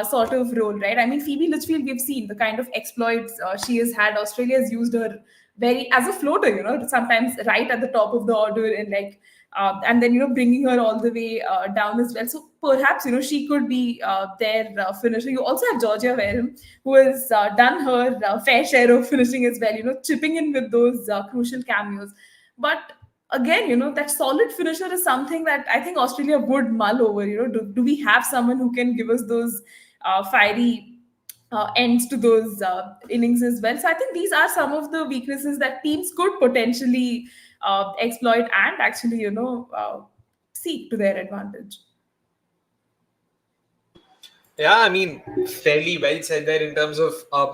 sort of role, right? I mean, Phoebe Litchfield, we've seen the kind of exploits she has had. Australia has used her very as a floater, sometimes right at the top of the order, and like and then bringing her all the way down as well. So perhaps she could be their finisher. You also have Georgia Wareham, who has done her fair share of finishing as well, chipping in with those crucial cameos. But again, that solid finisher is something that I think Australia would mull over. Do we have someone who can give us those fiery ends to those innings as well? So I think these are some of the weaknesses that teams could potentially exploit and actually, seek to their advantage. Yeah, I mean, fairly well said there in terms of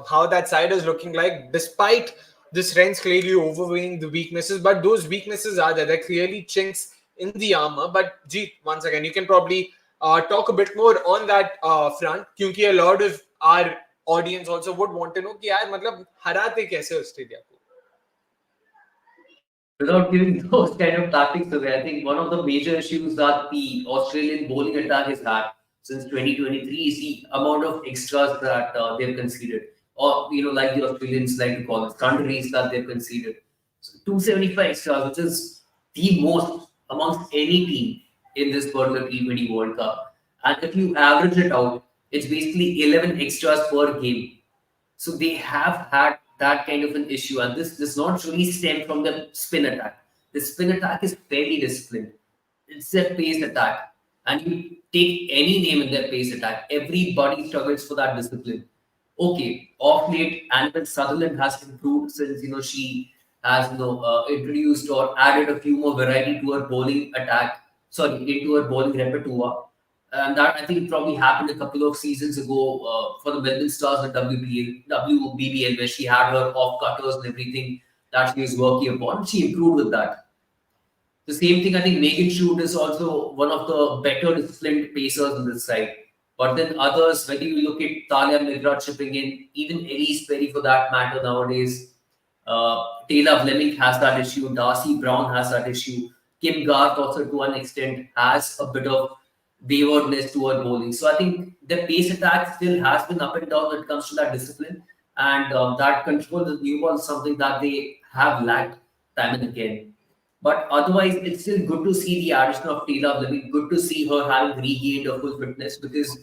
how that side is looking like, despite the strengths clearly overweighing the weaknesses. But those weaknesses are there. They're clearly chinks in the armor. But Jeet, once again, you can probably talk a bit more on that front, क्योंकि a lot of our audience also would want to know कि यार मतलब हराते कैसे Australia को. Without giving those kind of tactics away, I think one of the major issues that the Australian bowling attack has had since 2023 is the amount of extras that they've conceded, or like the Australians like to call it, countries that they've conceded. So 275 extras, which is the most amongst any team in this particular T20 World Cup. And if you average it out, it's basically 11 extras per game. So they have had that kind of an issue, and this does not really stem from the spin attack. The spin attack is fairly disciplined. It's a pace attack, and you take any name in their pace attack, everybody struggles for that discipline. Okay, off late, Annabelle Sutherland has improved since she has introduced or added a few more variety to her bowling attack. Sorry, into her bowling repertoire. And that I think probably happened a couple of seasons ago for the Melbourne Stars at WBBL, where she had her off cutters and everything that she was working upon. She improved with that. The same thing, I think Megan Shute is also one of the better disciplined pacers on this side. But then others, when you look at Talia Migra chipping in, even Elise Perry for that matter nowadays, Taylor Fleming has that issue, Darcy Brown has that issue, Kim Garth also to an extent has a bit of waywardness toward bowling. So I think the pace attack still has been up and down when it comes to that discipline, and that control of the new ball is something that they have lacked time and again. But otherwise, it's still good to see the addition of Taylor Fleming. Good to see her having regained her full fitness, because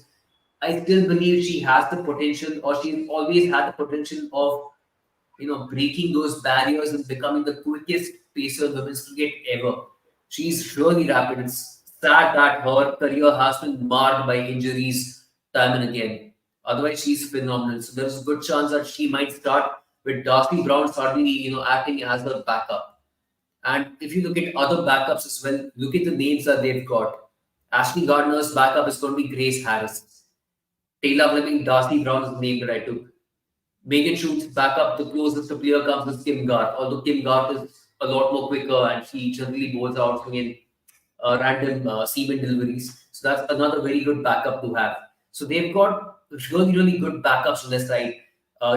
I still believe she has the potential, or she's always had the potential of breaking those barriers and becoming the quickest pacer in women's cricket ever. She's really rapid. It's sad that her career has been marred by injuries time and again. Otherwise, she's phenomenal. So there's a good chance that she might start with Darcy Brown suddenly, acting as a backup. And if you look at other backups as well, look at the names that they've got. Ashley Gardner's backup is going to be Grace Harris. Taylor Fleming, Darcy Brown is the name that I took. Megan Schutz's backup, the closest the player comes is Kim Garth. Although Kim Garth is a lot more quicker and she generally bowls out swinging random seaman deliveries. So that's another very good backup to have. So they've got really, really good backups on their side.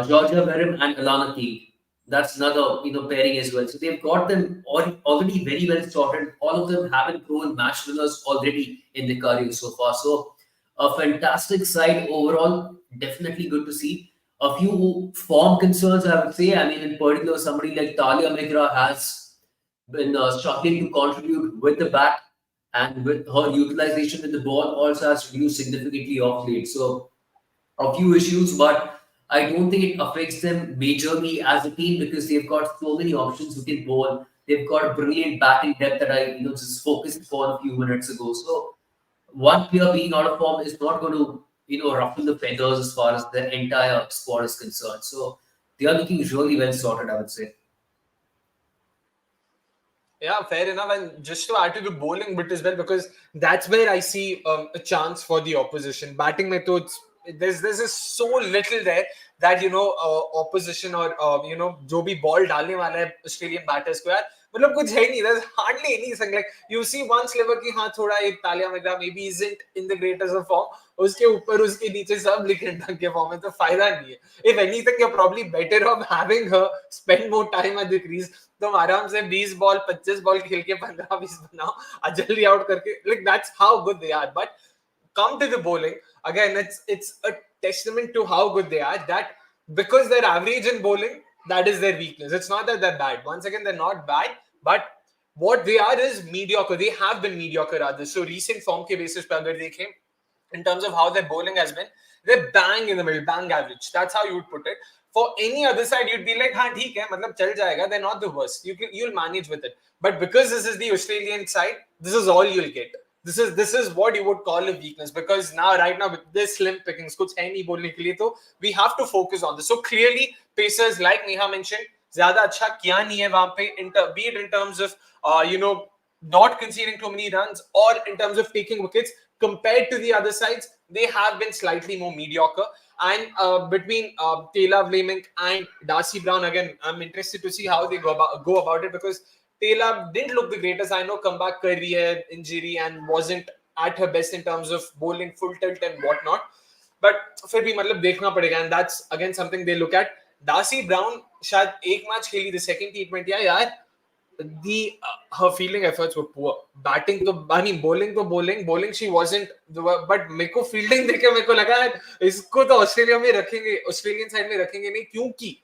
Georgia Merrim and Alana King. That's another pairing as well. So they've got them already very well sorted. All of them have been proven match winners already in their career so far. So a fantastic side overall. Definitely good to see. A few form concerns, I would say. I mean, in particular, somebody like Talia Migra has been struggling to contribute with the bat, and with her utilization with the ball also has reduced significantly off late. So a few issues, but I don't think it affects them majorly as a team because they've got so many options who can bowl. They've got brilliant batting depth that I just focused upon a few minutes ago. So one player being out of form is not going to ruffle the feathers as far as the entire squad is concerned. So they are looking really well sorted, I would say. Yeah, fair enough. And just to add to the bowling bit as well, because that's where I see a chance for the opposition. Batting methods, there's just so little there that opposition or जो भी ball डालने वाला है Australian batters को यार मतलब कुछ है नहीं. There's hardly anything. Like you see one sliver की हाँ थोड़ा एक तालिया मिग्रा maybe isn't in the greatest of form. उसके ऊपर उसके नीचे सब लिखित ढंग के फॉर्म है तो फायदा नहीं है. If anything, you're probably better off having her spend more time at the crease. तुम आराम से 20 बॉल 25 बॉल खेल के 15-20 बनाओ जल्दी आउट करके. Like that's how good they are. But come to the bowling again, it's a testament to how good they are, that because they're average in bowling, that is their weakness. It's not that they're bad. Once again, they're not bad, but what they are is mediocre. They have been mediocre rather. So recent form ke basis pe agar dekhe, in terms of how their bowling has been, they're bang in the middle, bang average. That's how you would put it. For any other side, you'd be like, हाँ ठीक है, मतलब चल जाएगा. They're not the worst. You'll manage with it. But because this is the Australian side, this is all you'll get. This is what you would call a weakness, because right now with this slim pickings, कुछ है नहीं बोलने के लिए, तो we have to focus on this. So clearly, pacers like Neha mentioned, ज़्यादा अच्छा किया नहीं है वहाँ पे, be it in terms of not conceding too many runs or in terms of taking wickets. Compared to the other sides, they have been slightly more mediocre. And between Taylor Fleming and Darcy Brown, again, I'm interested to see how they go about it, because Taylor didn't look the greatest. I know comeback career, injury, and wasn't at her best in terms of bowling full tilt and whatnot. But फिर भी मतलब देखना पड़ेगा, and that's again something they look at. Darcy Brown शायद एक match खेली, the second T20 यार, her fielding efforts were poor. Batting to, I mean bowling she wasn't but मेरे को fielding देखे मेरे को लगा इसको तो ऑस्ट्रेलिया में रखेंगे, ऑस्ट्रेलियन साइड में रखेंगे नहीं, क्योंकि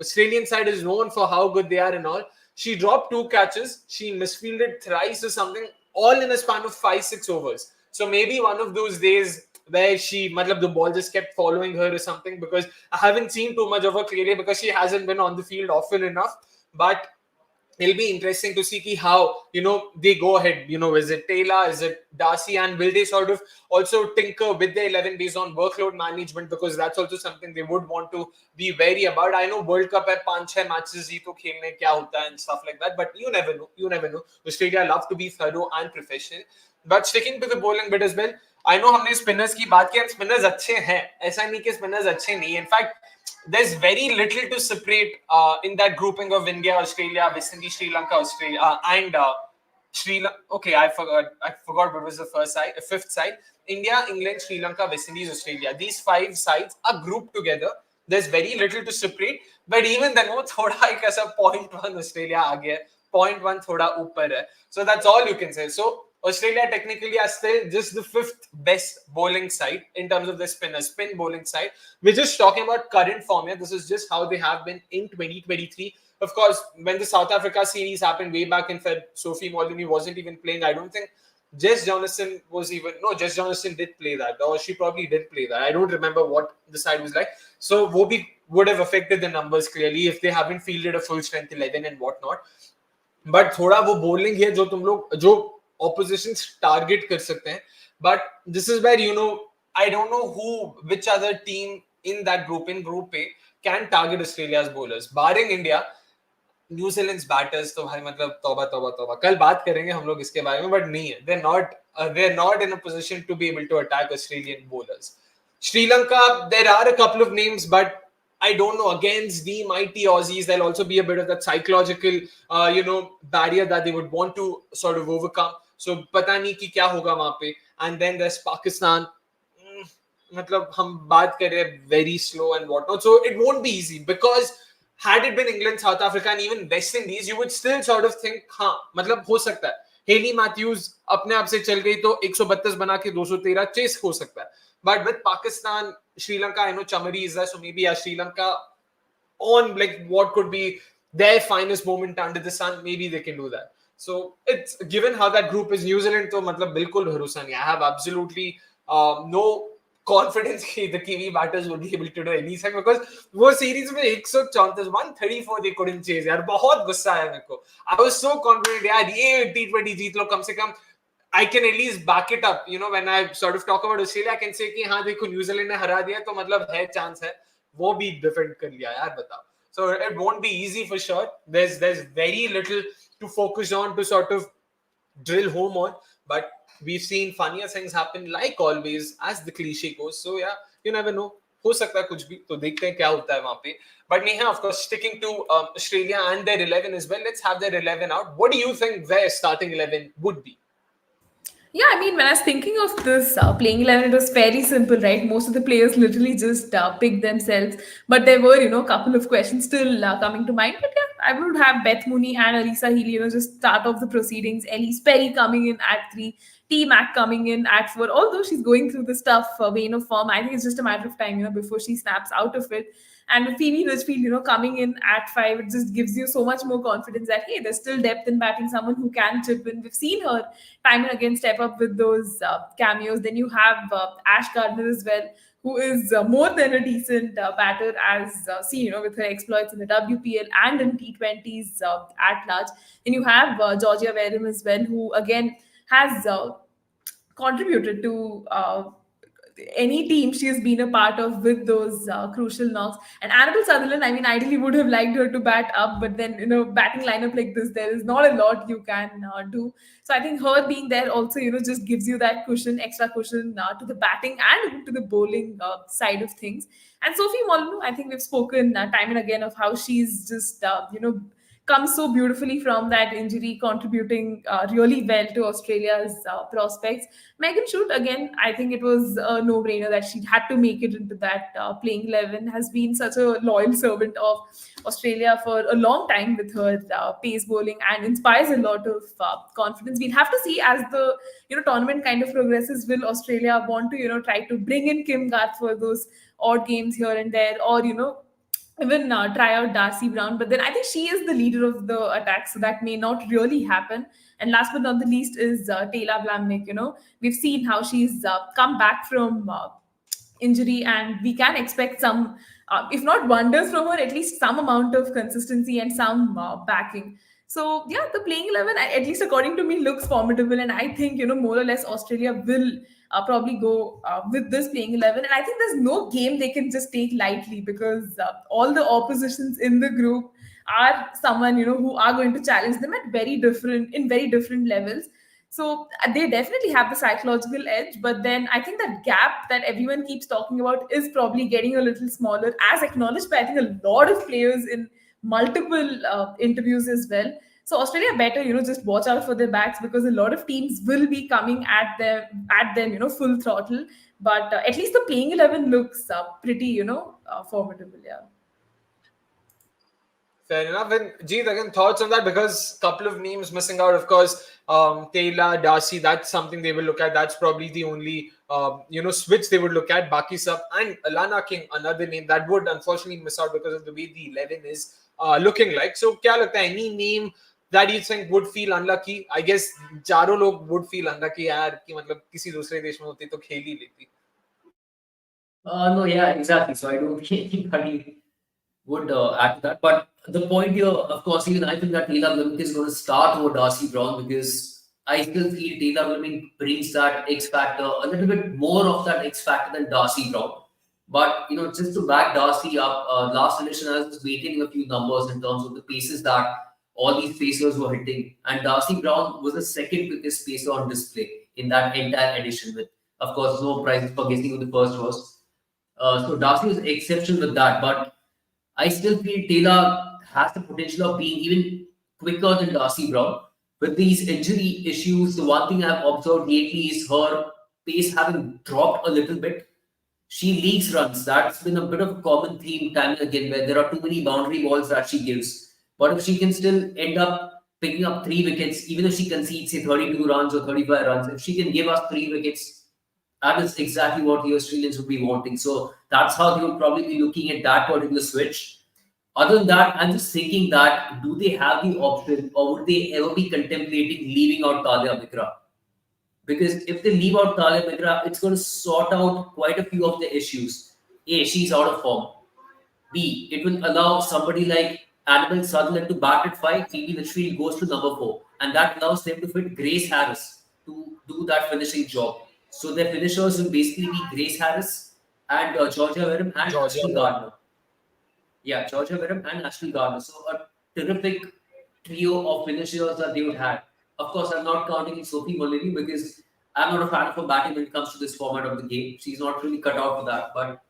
Australian side is known for how good they are and all. She dropped 2 catches, she misfielded thrice or something, all in a span of 5-6 overs. So maybe one of those days where the ball just kept following her or something, because I haven't seen too much of her clearly because she hasn't been on the field often enough. But it'll be interesting to see how they go ahead. Is it Taylor, is it Darcy, and will they sort of also tinker with the 11 based on workload management, because that's also something they would want to be wary about. I know World Cup hai 5-6 matches hi to khelne kya hota hai and stuff like that, but you never know. Australia love to be thorough and professional. But sticking to the bowling bit as well, I know हमने spinners की बात की, and spinners अच्छे हैं, ऐसा नहीं कि spinners अच्छे नहीं. In fact, there's very little to separate in that grouping of India, Australia, West Indies, Sri Lanka, Australia, and Sri Lanka. Okay, I forgot what was the fifth side. India, England, Sri Lanka, West Indies, Australia. These 5 sides are grouped together. There's very little to separate. But even then, वो थोड़ा एक ऐसा 0.1 Australia आ गया, 0.1 थोड़ा ऊपर है. So that's all you can say. So Australia technically are still just the 5th best bowling side in terms of the spin bowling side. We're just talking about current form here. This is just how they have been in 2023. Of course, when the South Africa series happened way back in Feb, Sophie Molyneux wasn't even playing. I don't think Jess Jonathan Jess Jonathan did play that, or she probably did play that. I don't remember what the side was like. So Wobi would have affected the numbers clearly if they haven't fielded a full strength 11 and whatnot. But थोड़ा वो bowling है जो तुम लोग जो oppositions target कर सकते हैं. But this is where I don't know which other team in that group, in Group A, can target Australia's bowlers. Barring India, New Zealand batters तो भाई मतलब तौबा तौबा तौबा, कल बात करेंगे हम लोग इसके बारे में, बट नहीं है, they're not in a position to be able to attack Australian bowlers. Sri Lanka, there are a couple of names, but I don't know, against the mighty Aussies there'll also be a bit of that psychological barrier that they would want to sort of overcome. So पता नहीं कि क्या होगा वहां पे. And then there's Pakistan. मतलब हम बात कर रहे हैं very slow and whatnot, so it won't be easy, because had it been England, South Africa and even West Indies, you would still sort of think, हाँ मतलब हो सकता है. हेली मैथ्यूज अपने आप से चल गई तो 132 बना के 213 चेस हो सकता है. But with Pakistan, Sri Lanka, I know Chamari is there, so maybe Sri Lanka on like what could be their finest moment under the sun, maybe they can do that. So it's given how that group is, New Zealand तो मतलब बिल्कुल भरोसा नहीं. I have absolutely no confidence कि the Kiwi batters will be able to do anything, because वो series में 134 134 they couldn't chase यार. बहुत गुस्सा आया मेरे को. I was so confident यार ये T20 जीत लो कम से कम. I can at least back it up, when I sort of talk about Australia, I can say कि हाँ देखो न्यूजीलैंड ने हरा दिया तो मतलब है चांस है. वो भी डिफेंड कर लिया यार, बताओ. So it won't be easy for sure. There's very little to focus on, to sort of drill home on, but we've seen funnier things happen, like always, as the cliche goes. So yeah, you never know. हो सकता है कुछ भी, तो देखते हैं क्या होता है वहां पे. But Neha, of course, sticking to Australia and their 11 as well. Let's have their 11 out. What do you think their starting 11 would be? Yeah, I mean, when I was thinking of this playing 11, it was fairly simple, right? Most of the players literally just picked themselves. But there were, a couple of questions still coming to mind. But yeah, I would have Beth Mooney and Alisa Healy, just start off the proceedings. Elise Perry coming in at 3, T Mac coming in at 4. Although she's going through this tough vein of form, I think it's just a matter of time, before she snaps out of it. And with Phoebe Ridgefield, coming in at 5, it just gives you so much more confidence that, hey, there's still depth in batting, someone who can chip in. We've seen her time and again step up with those cameos. Then you have Ash Gardner as well, who is more than a decent batter, as seen, with her exploits in the WPL and in T20s at large. Then you have Georgia Wareham as well, who again has contributed to any team she has been a part of with those crucial knocks. And Annabelle Sutherland, I mean, ideally would have liked her to bat up, but then, batting lineup like this, there is not a lot you can do. So I think her being there also, just gives you that cushion, extra cushion to the batting and even to the bowling side of things. And Sophie Molyneux, I think we've spoken time and again of how she's just, comes so beautifully from that injury, contributing really well to Australia's prospects. Megan Schutt, again, I think it was a no-brainer that she had to make it into that playing 11. Has been such a loyal servant of Australia for a long time with her pace bowling, and inspires a lot of confidence. We'll have to see as the tournament kind of progresses. Will Australia want to try to bring in Kim Garth for those odd games here and there, or even try out Darcy Brown? But then I think she is the leader of the attack, so that may not really happen. And last but not the least is Taylor Vlamnik. We've seen how she's come back from injury, and we can expect some, if not wonders from her, at least some amount of consistency and some backing. So yeah, the playing 11, at least according to me, looks formidable, and I think more or less Australia will probably go with this playing 11. And I think there's no game they can just take lightly, because all the oppositions in the group are someone who are going to challenge them at very different levels. So they definitely have the psychological edge, but then I think that gap that everyone keeps talking about is probably getting a little smaller, as acknowledged by I think a lot of players in multiple interviews as well. So Australia better, just watch out for their backs, because a lot of teams will be coming at them, full throttle. But at least the playing 11 looks pretty, formidable. Yeah. Fair enough. And Jeet, again, thoughts on that? Because a couple of names missing out, of course. Taylor, Darcy, that's something they will look at. That's probably the only, switch they would look at. Baki Sab and Alana King, another name that would unfortunately miss out because of the way the 11 is looking like. So, kya lagta hai? Any name that you think would feel unlucky? I guess चारों लोग would feel unlucky यार कि मतलब किसी दूसरे देश में होती तो खेल ही लेती. No, yeah, exactly. So I don't think anybody would add to that. But the point here, of course, even I think that Taylor Fleming is going to start over Darcy Brown, because I still feel Taylor Fleming brings that X factor, a little bit more of that X factor than Darcy Brown. But just to back Darcy up, last edition I was waiting a few numbers in terms of the paces that all these pacers were hitting, and Darcy Brown was the second quickest pacer on display in that entire edition, with of course no prizes for guessing who the first was. So Darcy was exceptional with that, but I still feel Taylor has the potential of being even quicker than Darcy Brown. With these injury issues, the one thing I've observed lately is her pace having dropped a little bit. She leaks runs. That's been a bit of a common theme time and again, where there are too many boundary balls that she gives. But if she can still end up picking up 3 wickets, even if she concedes, say, 32 runs or 35 runs, if she can give us 3 wickets, that is exactly what the Australians would be wanting. So that's how they would probably be looking at that particular switch. Other than that, I'm just thinking that do they have the option or would they ever be contemplating leaving out Talia Mikra? Because if they leave out Talia Mikra, it's going to sort out quite a few of the issues. A, she's out of form. B, it will allow somebody like Annabelle Sutherland to bat at 5, Phoebe Litchfield goes to number 4. And that allows them to fit Grace Harris to do that finishing job. So their finishers will basically be Grace Harris and Georgia Wareham and Georgia. Ashley Gardner. Yeah, Georgia Wareham and Ashley Gardner. So a terrific trio of finishers that they would have. Of course, I'm not counting in Sophie Mullery because I'm not a fan of her batting when it comes to this format of the game. She's not really cut out for that. But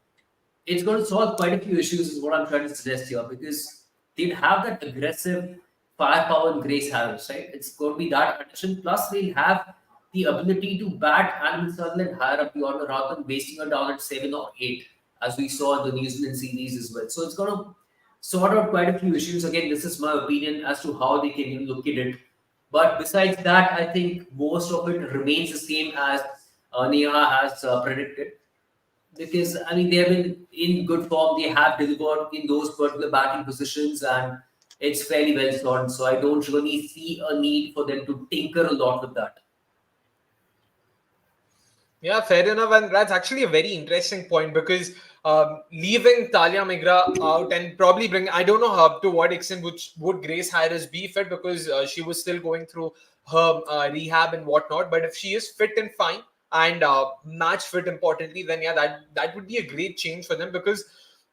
it's going to solve quite a few issues, is what I'm trying to suggest here, because they'd have that aggressive firepower in Grace Harris, right? It's going to be that addition. Plus, they'll have the ability to bat Animal Sutherland higher up the order rather than wasting her down at 7 or 8, as we saw in the New Zealand series as well. So it's going to sort out quite a few issues. Again, this is my opinion as to how they can look at it. But besides that, I think most of it remains the same as Neha has predicted, because I mean they have been in good form. They have delivered in those particular batting positions, and it's fairly well sorted. So I don't really see a need for them to tinker a lot with that. Yeah, fair enough. And that's actually a very interesting point because leaving Talia Migra out and probably bring, I don't know how to what extent would Grace Harris be fit because she was still going through her rehab and whatnot. But if she is fit and fine and match fit importantly, then yeah, that would be a great change for them because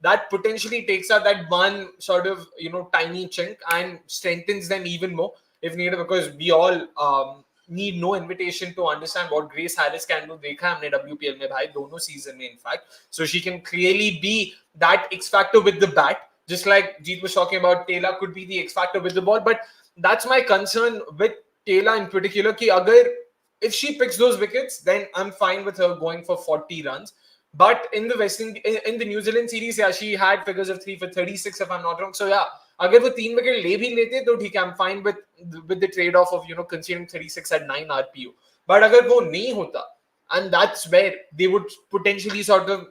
that potentially takes out that one sort of, tiny chink and strengthens them even more if needed because we all need no invitation to understand what Grace Harris can do. देखा हमने WPL में भाई दोनों season में in fact. So she can clearly be that X factor with the bat, just like Jeet was talking about. Taylor could be the X factor with the ball, but that's my concern with Taylor in particular. कि अगर if she picks those wickets, then I'm fine with her going for 40 runs. But in the New Zealand series, yeah, she had figures of 3 for 36 if I'm not wrong. So yeah, अगर वो 3 wicket ले भी लेते तो ठीक है, I'm fine with the trade off of conceding 36 at 9 RPU. But अगर वो नहीं होता, and that's where they would potentially sort of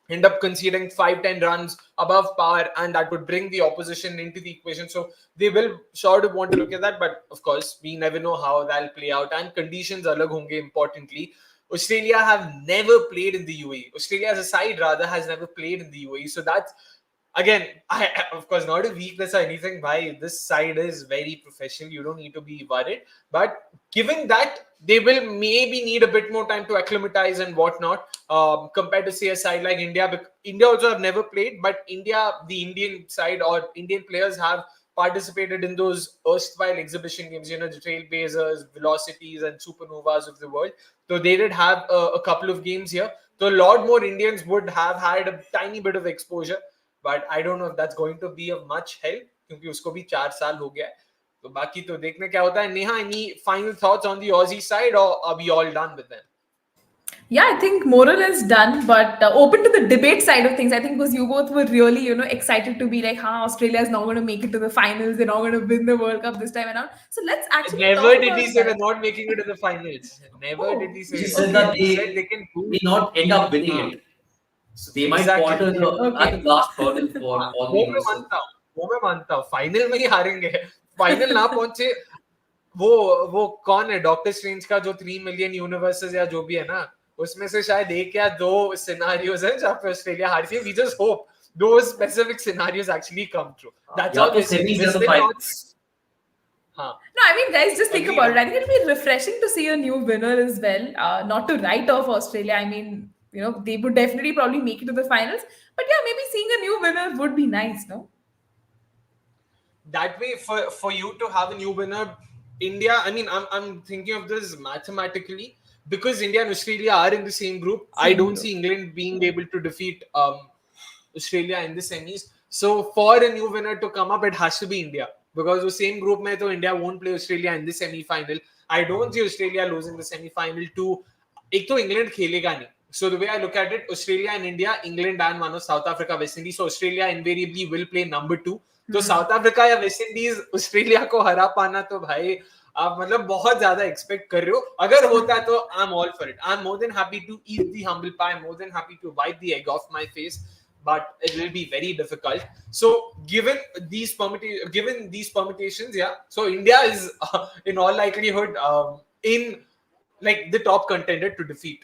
end up conceding 5-10 runs above par, and that would bring the opposition into the equation. So they will sort of want to look at that, but of course we never know how that'll play out, and conditions alag honge. Importantly, Australia have never played in the UAE. Australia as a side rather has never played in the UAE. So that's again, of course, not a weakness or anything. Why this side is very professional. You don't need to be worried. But given that, they will maybe need a bit more time to acclimatize and whatnot compared to say a side like India. But India also have never played, but the Indian side or Indian players have participated in those erstwhile exhibition games, the Trailblazers, Velocities, and Supernovas of the world. So they did have a couple of games here. So a lot more Indians would have had a tiny bit of exposure. But I don't know if that's going to be of much help क्योंकि उसको भी 4 साल हो गया है तो बाकी तो देखने क्या होता है. Neha, any final thoughts on the Aussie side or are we all done with them? Yeah, I think more or less done, but open to the debate side of things. I think because you both were really, excited to be like, Australia is not going to make it to the finals. They're not going to win the World Cup this time and all. So let's actually Never talk did about he say that. they're not making it to the finals. Never did he say He that. said that He said they can do may not end up winning it. So they might Exactly. falter at the last hurdle for all वो we मैं know. मानता हूँ final में ही हारेंगे. Final ना पहुंचे वो कौन है डॉक्टर स्ट्रेंज का जो 3 मिलियन यूनिवर्सेस या जो भी है ना उसमें से शायद एक या 2 सिनेरियोस हैं जहां पे ऑस्ट्रेलिया हारती है. We just hope those specific scenarios actually come true. That's all. Semis are the finals. No, I mean, guys, just think about it. I think it'll be refreshing to see a new winner as well. Not to write off Australia. I mean, they would definitely probably make it to the finals. But yeah, maybe seeing a new winner would be nice, no? That way, for you to have a new winner, India. I mean, I'm thinking of this mathematically because India and Australia are in the same group. I Same don't group. see England being able to defeat Australia in the semis. So for a new winner to come up, it has to be India because the same group mein to India won't play Australia in the semi-final. I don't see Australia losing the semi-final to. एक तो England खेलेगा नहीं. So the way I look at it, Australia and India, England and one of South Africa, West Indies. So Australia invariably will play number 2. तो south Africa या West Indies Australia को हरा पाना तो भाई आप मतलब बहुत ज्यादा एक्सपेक्ट कर रहे हो. अगर होता है तो I am all for it. I am more than happy to eat the humble pie, more than happy to wipe the egg off my face, but it will be very difficult. So given these permutations, yeah, so India is in all likelihood in like the top contender to defeat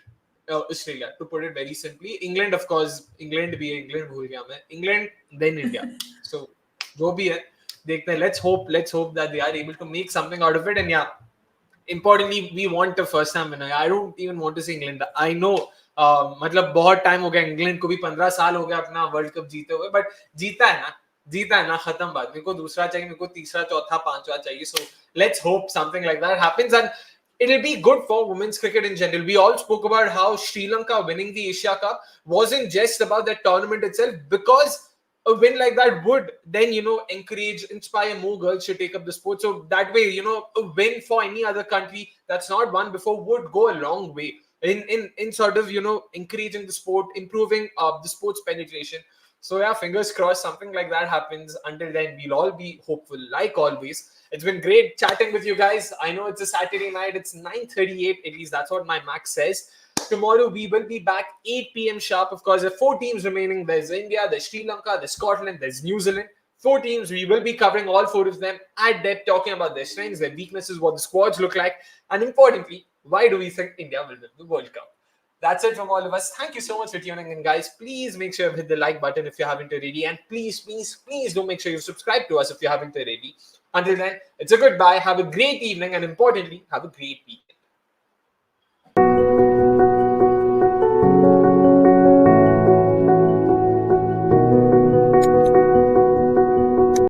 Australia, to put it very simply. England, of course, England भी है, England भूल गया मैं, England then India. So जो भी है देखते हैं. Let's hope that they are able to make something out of it. And yeah, importantly, we want a first time winner. I don't even want to say England. I know मतलब बहुत time हो गया, England को भी 15 साल हो गया अपना वर्ल्ड कप जीते हुए, बट जीता है ना, खत्म बात. मेरे को दूसरा चाहिए, मेरे को तीसरा चौथा पांचवा चाहिए. So let's hope something like that happens and it'll be good for women's cricket in general. We all spoke about how Sri Lanka winning the Asia Cup wasn't just about that tournament itself, because a win like that would then, encourage, inspire more girls to take up the sport. So that way, a win for any other country that's not won before would go a long way in sort of, encouraging the sport, improving the sports penetration. So yeah, fingers crossed something like that happens. Until then, we'll all be hopeful, like always. It's been great chatting with you guys. I know it's a Saturday night. It's 9:38. At least that's what my max says. Tomorrow we will be back 8 p.m. sharp. Of course, there are 4 teams remaining. There's India, there's Sri Lanka, there's Scotland, there's New Zealand. 4 teams. We will be covering all 4 of them at depth, talking about their strengths, their weaknesses, what the squads look like, and importantly, why do we think India will win the World Cup? That's it from all of us. Thank you so much for tuning in, guys. Please make sure you hit the like button if you haven't already. And please do make sure you subscribe to us if you haven't already. Until then, it's a goodbye. Have a great evening. And importantly, have a great week.